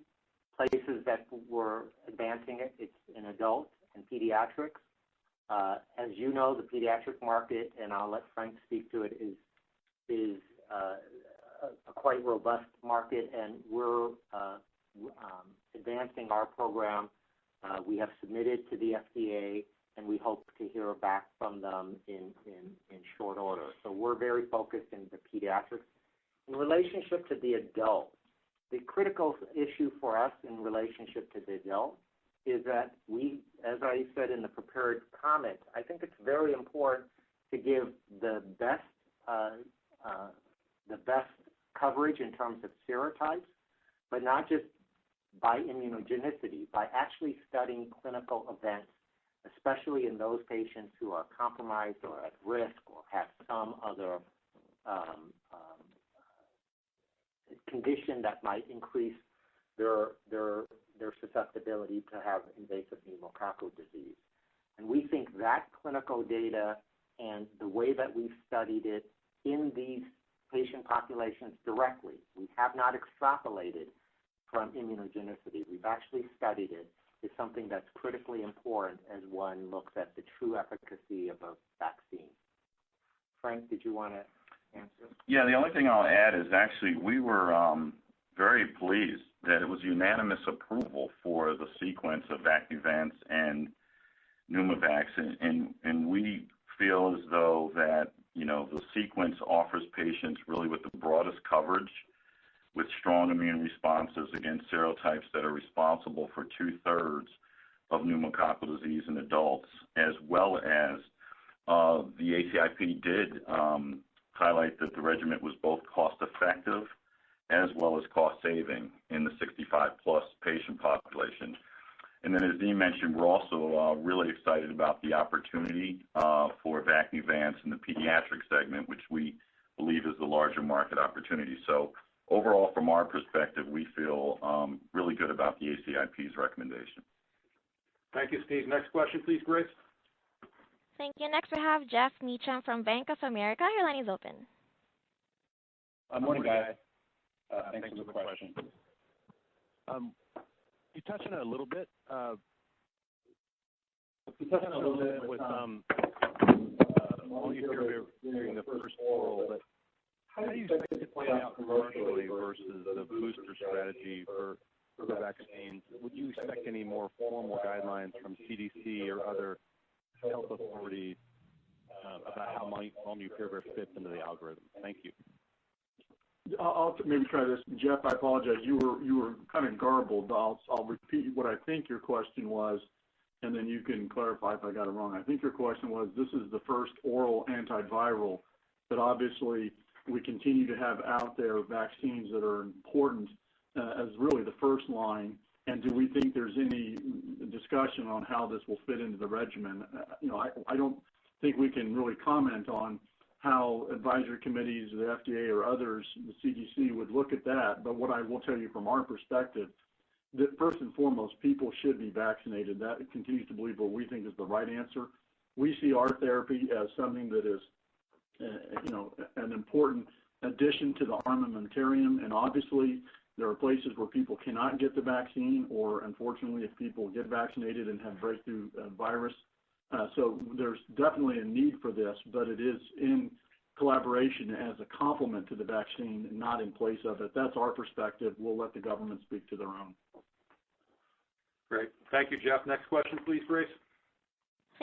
places that we're advancing it. It's in adults and pediatrics. As you know, the pediatric market, and I'll let Frank speak to it, is a quite robust market, and we're advancing our program. We have submitted to the FDA, and we hope to hear back from them in short order. So we're very focused in the pediatrics. In relationship to the adult, the critical issue for us in relationship to the adult is that we, as I said in the prepared comment, I think it's very important to give the best coverage in terms of serotypes, but not just by immunogenicity, by actually studying clinical events, especially in those patients who are compromised or at risk or have some other condition that might increase their susceptibility to have invasive pneumococcal disease. And we think that clinical data and the way that we've studied it in these patient populations directly, we have not extrapolated from immunogenicity. We've actually studied it, is something that's critically important as one looks at the true efficacy of a vaccine. Frank, did you want to answer? Yeah, the only thing I'll add is actually we were very pleased that it was unanimous approval for the sequence of Vacuvance and Pneumovax, and we feel as though that, you know, the sequence offers patients really with the broadest coverage, with strong immune responses against serotypes that are responsible for 2/3 of pneumococcal disease in adults, as well as the ACIP did highlight that the regimen was both cost-effective as well as cost-saving in the 65-plus patient population. And then, as Dean mentioned, we're also really excited about the opportunity for Vacuvance in the pediatric segment, which we believe is the larger market opportunity. So overall, from our perspective, we feel really good about the ACIP's recommendation. Thank you, Steve. Next question, please, Grace. Thank you. Next, we have Jeff Meacham from Bank of America. Your line is open. Good morning, guys. Thanks for the question. You touched on it a little bit. With molnupiravir during the first oral, but how do you expect it to play out commercially versus the booster strategy for the vaccines? Would you expect any more formal guidelines from CDC or other health authorities about how molnupiravir fits into the algorithm? Thank you. I'll maybe try this. Jeff, I apologize. You were kind of garbled. I'll repeat what I think your question was, and then you can clarify if I got it wrong. I think your question was, this is the first oral antiviral, but obviously we continue to have out there vaccines that are important as really the first line. And do we think there's any discussion on how this will fit into the regimen? I don't think we can really comment on how advisory committees, the FDA or others, the CDC would look at that. But what I will tell you from our perspective, that first and foremost, people should be vaccinated. That continues to believe what we think is the right answer. We see our therapy as something that is, an important addition to the armamentarium. And obviously, there are places where people cannot get the vaccine, or unfortunately, if people get vaccinated and have breakthrough virus. So there's definitely a need for this, but it is in collaboration as a complement to the vaccine, not in place of it. That's our perspective. We'll let the government speak to their own. Great. Thank you, Jeff. Next question, please, Grace.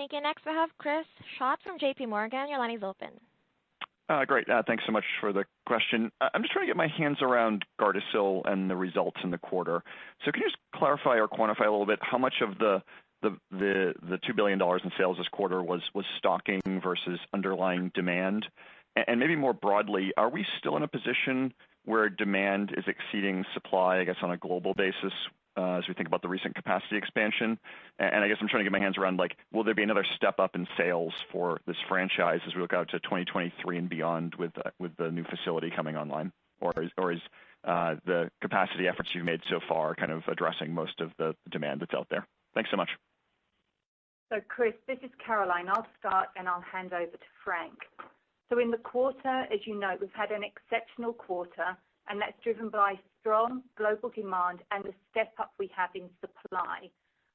Thank you. Next, we have Chris Schott from J.P. Morgan. Your line is open. Great. Thanks so much for the question. I'm just trying to get my hands around Gardasil and the results in the quarter. So can you just clarify or quantify a little bit how much of the $2 billion in sales this quarter was stocking versus underlying demand? And maybe more broadly, are we still in a position where demand is exceeding supply, I guess, on a global basis as we think about the recent capacity expansion? And I guess I'm trying to get my hands around, like, will there be another step up in sales for this franchise as we look out to 2023 and beyond with the new facility coming online? Or is the capacity efforts you've made so far kind of addressing most of the demand that's out there? Thanks so much. So, Chris, this is Caroline. I'll start and I'll hand over to Frank. So in the quarter, as you know, we've had an exceptional quarter, and that's driven by strong global demand and the step up we have in supply.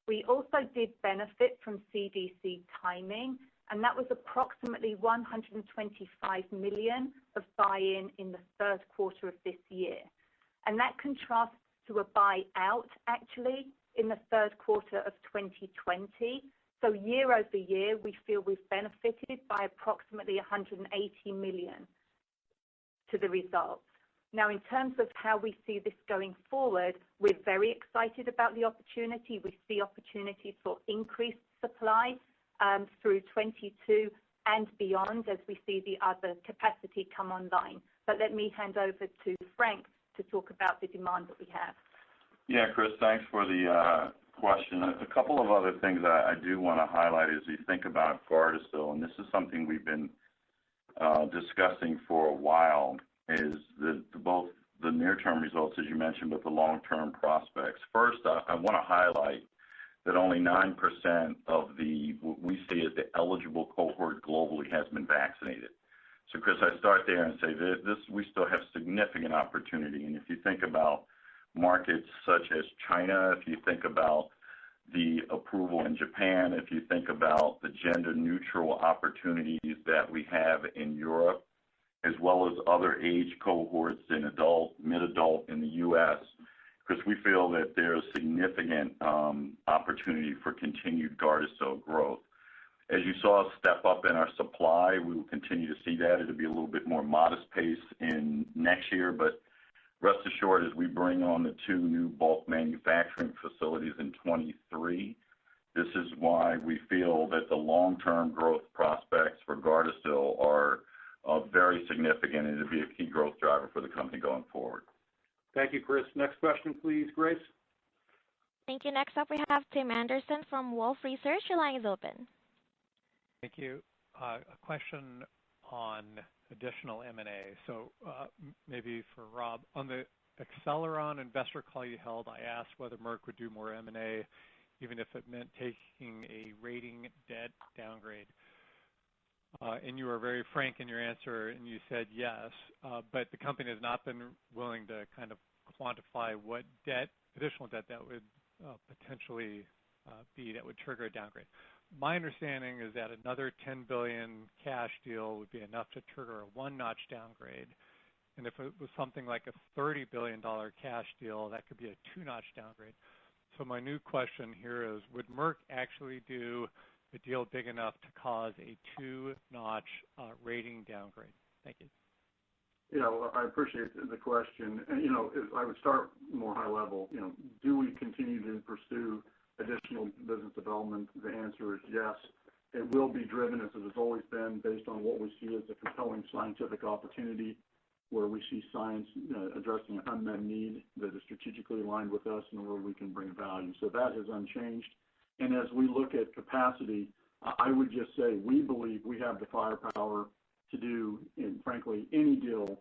We also did benefit from CDC timing, and that was approximately $125 million of buy-in in the third quarter of this year. And that contrasts to a buy-out, actually, in the third quarter of 2020. So year over year, we feel we've benefited by approximately $180 million to the results. Now, in terms of how we see this going forward, we're very excited about the opportunity. We see opportunities for increased supply through 22 and beyond as we see the other capacity come online. But let me hand over to Frank to talk about the demand that we have. Yeah, Chris, thanks for the question. A couple of other things I do want to highlight as you think about Gardasil, and this is something we've been discussing for a while, is both the near-term results, as you mentioned, but the long-term prospects. First, I want to highlight that only 9% of what we see as the eligible cohort globally has been vaccinated. So, Chris, I start there and say we still have significant opportunity. And if you think about markets such as China, if you think about the approval in Japan, if you think about the gender-neutral opportunities that we have in Europe, as well as other age cohorts in adult, mid-adult in the U.S., because we feel that there is significant opportunity for continued Gardasil growth. As you saw us step up in our supply, we will continue to see that. It'll be a little bit more modest pace in next year, but rest assured, as we bring on the 2 new bulk manufacturing facilities in 23, this is why we feel that the long-term growth prospects for Gardasil are very significant, and it'll be a key growth driver for the company going forward. Thank you, Chris. Next question, please, Grace. Thank you. Next up, we have Tim Anderson from Wolfe Research. Your line is open. Thank you. A question on additional M&A. So maybe for Rob, on the Acceleron investor call you held, I asked whether Merck would do more M&A, even if it meant taking a rating debt downgrade. And you were very frank in your answer, and you said yes, but the company has not been willing to kind of quantify what additional debt that would potentially be that would trigger a downgrade. My understanding is that another $10 billion cash deal would be enough to trigger a one-notch downgrade. And if it was something like a $30 billion cash deal, that could be a two-notch downgrade. So my new question here is, would Merck actually do a deal big enough to cause a two-notch rating downgrade? Thank you. Yeah, well, I appreciate the question. And, I would start more high level. Do we continue to pursue additional business development? The answer is yes. It will be driven, as it has always been, based on what we see as a compelling scientific opportunity, where we see science addressing an unmet need that is strategically aligned with us and where we can bring value. So that is unchanged. And as we look at capacity, I would just say we believe we have the firepower to do, and frankly, any deal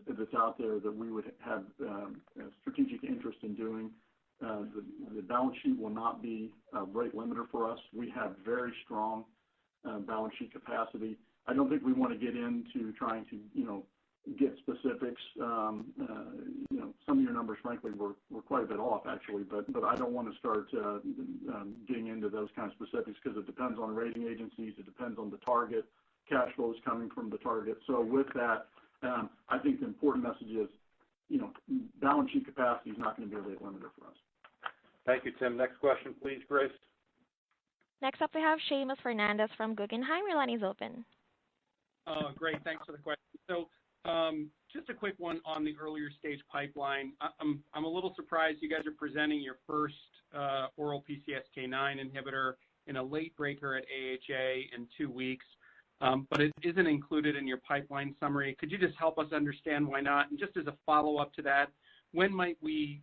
that's out there that we would have strategic interest in doing. The balance sheet will not be a rate limiter for us. We have very strong balance sheet capacity. I don't think we want to get into trying to, get specifics. Some of your numbers, frankly, were quite a bit off, actually, but I don't want to start getting into those kind of specifics because it depends on rating agencies. It depends on the target, cash flows coming from the target. So with that, I think the important message is, balance sheet capacity is not going to be a rate limiter for us. Thank you, Tim. Next question, please, Grace. Next up, we have Seamus Fernandez from Guggenheim. Your line is open. Great. Thanks for the question. So just a quick one on the earlier stage pipeline. I'm a little surprised you guys are presenting your first oral PCSK9 inhibitor in a late breaker at AHA in 2 weeks, but it isn't included in your pipeline summary. Could you just help us understand why not? And just as a follow-up to that, when might we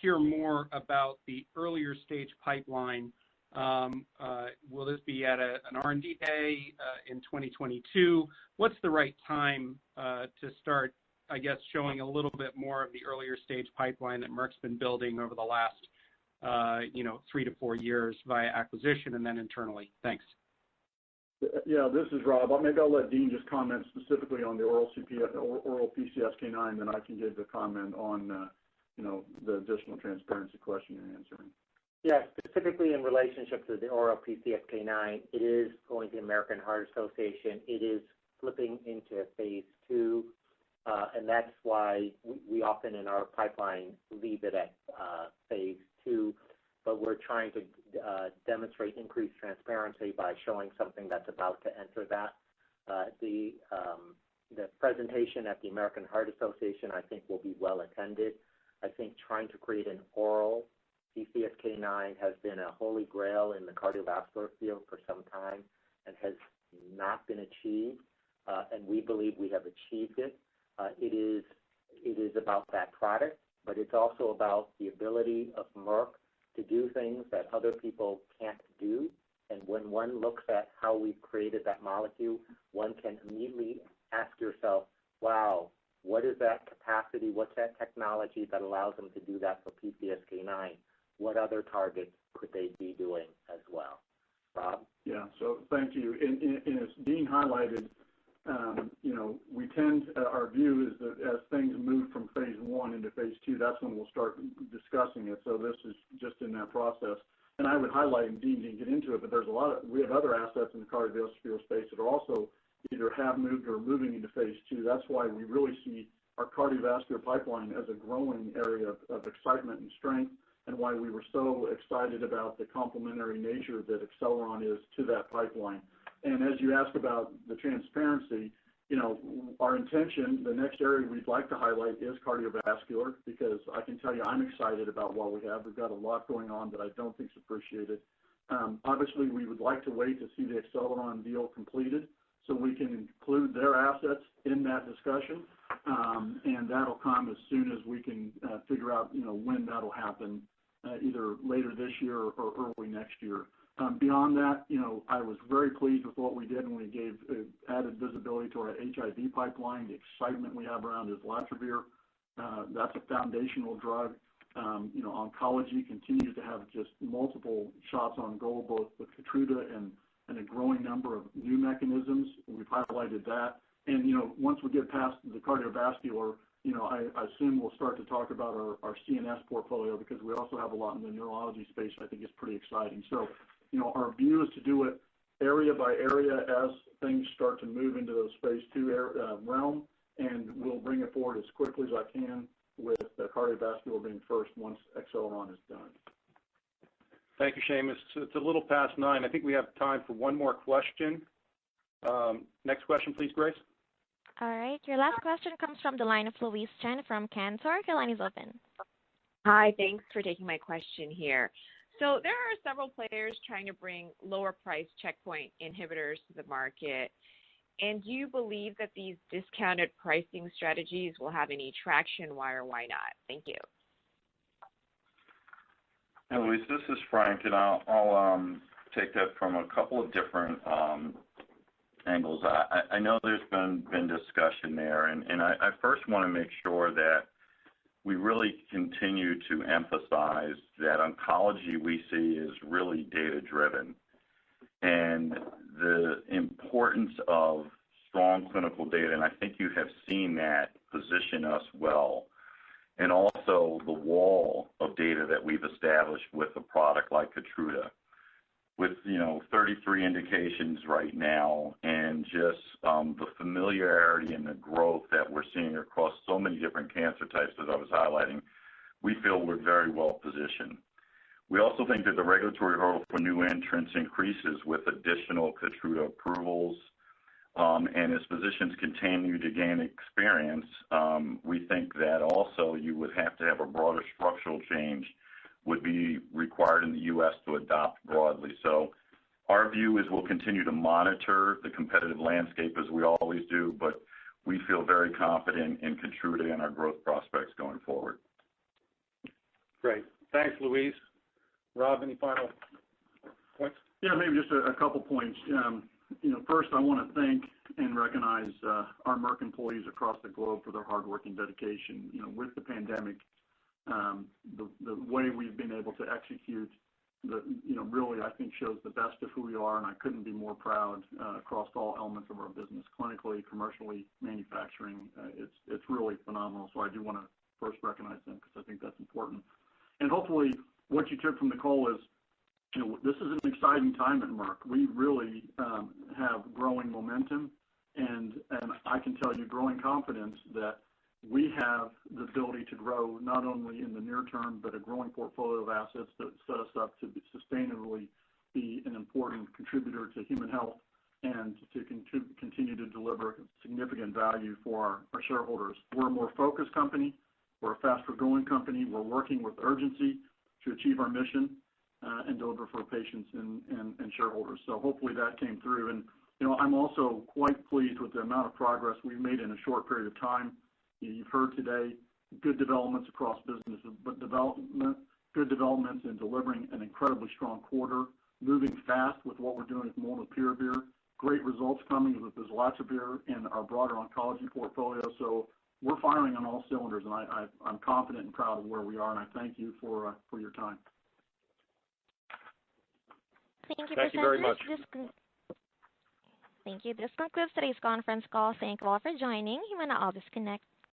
hear more about the earlier stage pipeline? Will this be at an R&D day in 2022? What's the right time to start, I guess, showing a little bit more of the earlier stage pipeline that Merck's been building over the last 3 to 4 years via acquisition and then internally? Thanks. Yeah, this is Rob. Maybe I'll let Dean just comment specifically on the oral PCSK9, then I can give the comment on the additional transparency question you're answering. Yeah, specifically in relationship to the oral PCSK9, it is going to the American Heart Association. It is flipping into phase 2, and that's why we often in our pipeline leave it at phase 2, but we're trying to demonstrate increased transparency by showing something that's about to enter that. The presentation at the American Heart Association, I think, will be well attended. I think trying to create an oral PCSK9 has been a holy grail in the cardiovascular field for some time and has not been achieved, and we believe we have achieved it. It is about that product, but it's also about the ability of Merck to do things that other people can't do. And when one looks at how we've created that molecule, one can immediately ask yourself, wow, what is that capacity? What's that technology that allows them to do that for PCSK9? What other targets could they be doing as well? Rob? Yeah, so thank you. And as Dean highlighted, we tend, our view is that as things move from phase 1 into phase 2, that's when we'll start discussing it. So this is just in that process. And I would highlight, and Dean didn't get into it, but we have other assets in the cardiovascular space that are also either have moved or moving into phase 2. That's why we really see our cardiovascular pipeline as a growing area of excitement and strength, and why we were so excited about the complementary nature that Acceleron is to that pipeline. And as you ask about the transparency, our intention, the next area we'd like to highlight is cardiovascular, because I can tell you I'm excited about what we have. We've got a lot going on that I don't think is appreciated. Obviously, we would like to wait to see the Acceleron deal completed so we can include their assets in that discussion, and that'll come as soon as we can figure out when that'll happen, either later this year or early next year. Beyond that, I was very pleased with what we did when we gave added visibility to our HIV pipeline. The excitement we have around islatravir, that's a foundational drug. Oncology continues to have just multiple shots on goal, both with Keytruda and a growing number of new mechanisms. We've highlighted that. And, once we get past the cardiovascular, I assume we'll start to talk about our CNS portfolio, because we also have a lot in the neurology space I think is pretty exciting. So, our view is to do it area by area as things start to move into those phase 2 realm, and we'll bring it forward as quickly as I can, with the cardiovascular being first once Acceleron is done. Thank you, Seamus. It's a little past 9. I think we have time for one more question. Next question, please, Grace. All right. Your last question comes from the line of Louise Chen from Cantor. Your line is open. Hi, thanks for taking my question here. So there are several players trying to bring lower price checkpoint inhibitors to the market. And do you believe that these discounted pricing strategies will have any traction? Why or why not? Thank you. Hey, Louise, this is Frank, and I'll take that from a couple of different angles. I know there's been discussion there, and I first want to make sure that we really continue to emphasize that oncology we see is really data-driven. And the importance of strong clinical data, and I think you have seen that position us well, and also the wall of data that we've established with a product like Keytruda, with 33 indications right now, and just the familiarity and the growth that we're seeing across so many different cancer types, as I was highlighting, we feel we're very well positioned. We also think that the regulatory hurdle for new entrants increases with additional KEYTRUDA approvals. And as physicians continue to gain experience, we think that also you would have to have a broader structural change would be required in the U.S. to adopt broadly. So our view is we'll continue to monitor the competitive landscape as we always do, but we feel very confident in KEYTRUDA and our growth prospects going forward. Great. Thanks, Louise. Rob, any final points? Yeah, maybe just a couple points. First, I want to thank and recognize our Merck employees across the globe for their hard work and dedication. With the pandemic, the way we've been able to execute, really I think shows the best of who we are, and I couldn't be more proud across all elements of our business, clinically, commercially, manufacturing. It's really phenomenal. So I do want to first recognize them because I think that's important. And hopefully, what you took from the call is, this is an exciting time at Merck. We really have growing momentum, and I can tell you growing confidence that we have the ability to grow not only in the near term, but a growing portfolio of assets that set us up to sustainably be an important contributor to human health and to continue to deliver significant value for our shareholders. We're a more focused company. We're a faster growing company. We're working with urgency to achieve our mission and deliver for patients and shareholders. So hopefully that came through. And I'm also quite pleased with the amount of progress we've made in a short period of time. You've heard today good developments across businesses, but good developments in delivering an incredibly strong quarter, moving fast with what we're doing with molnupiravir, great results coming with islatravir and our broader oncology portfolio. So we're firing on all cylinders, and I'm confident and proud of where we are, and I thank you for your time. Thank you, Thank you very much. Thank you. This concludes today's conference call. Thank you all for joining. You may now all disconnect.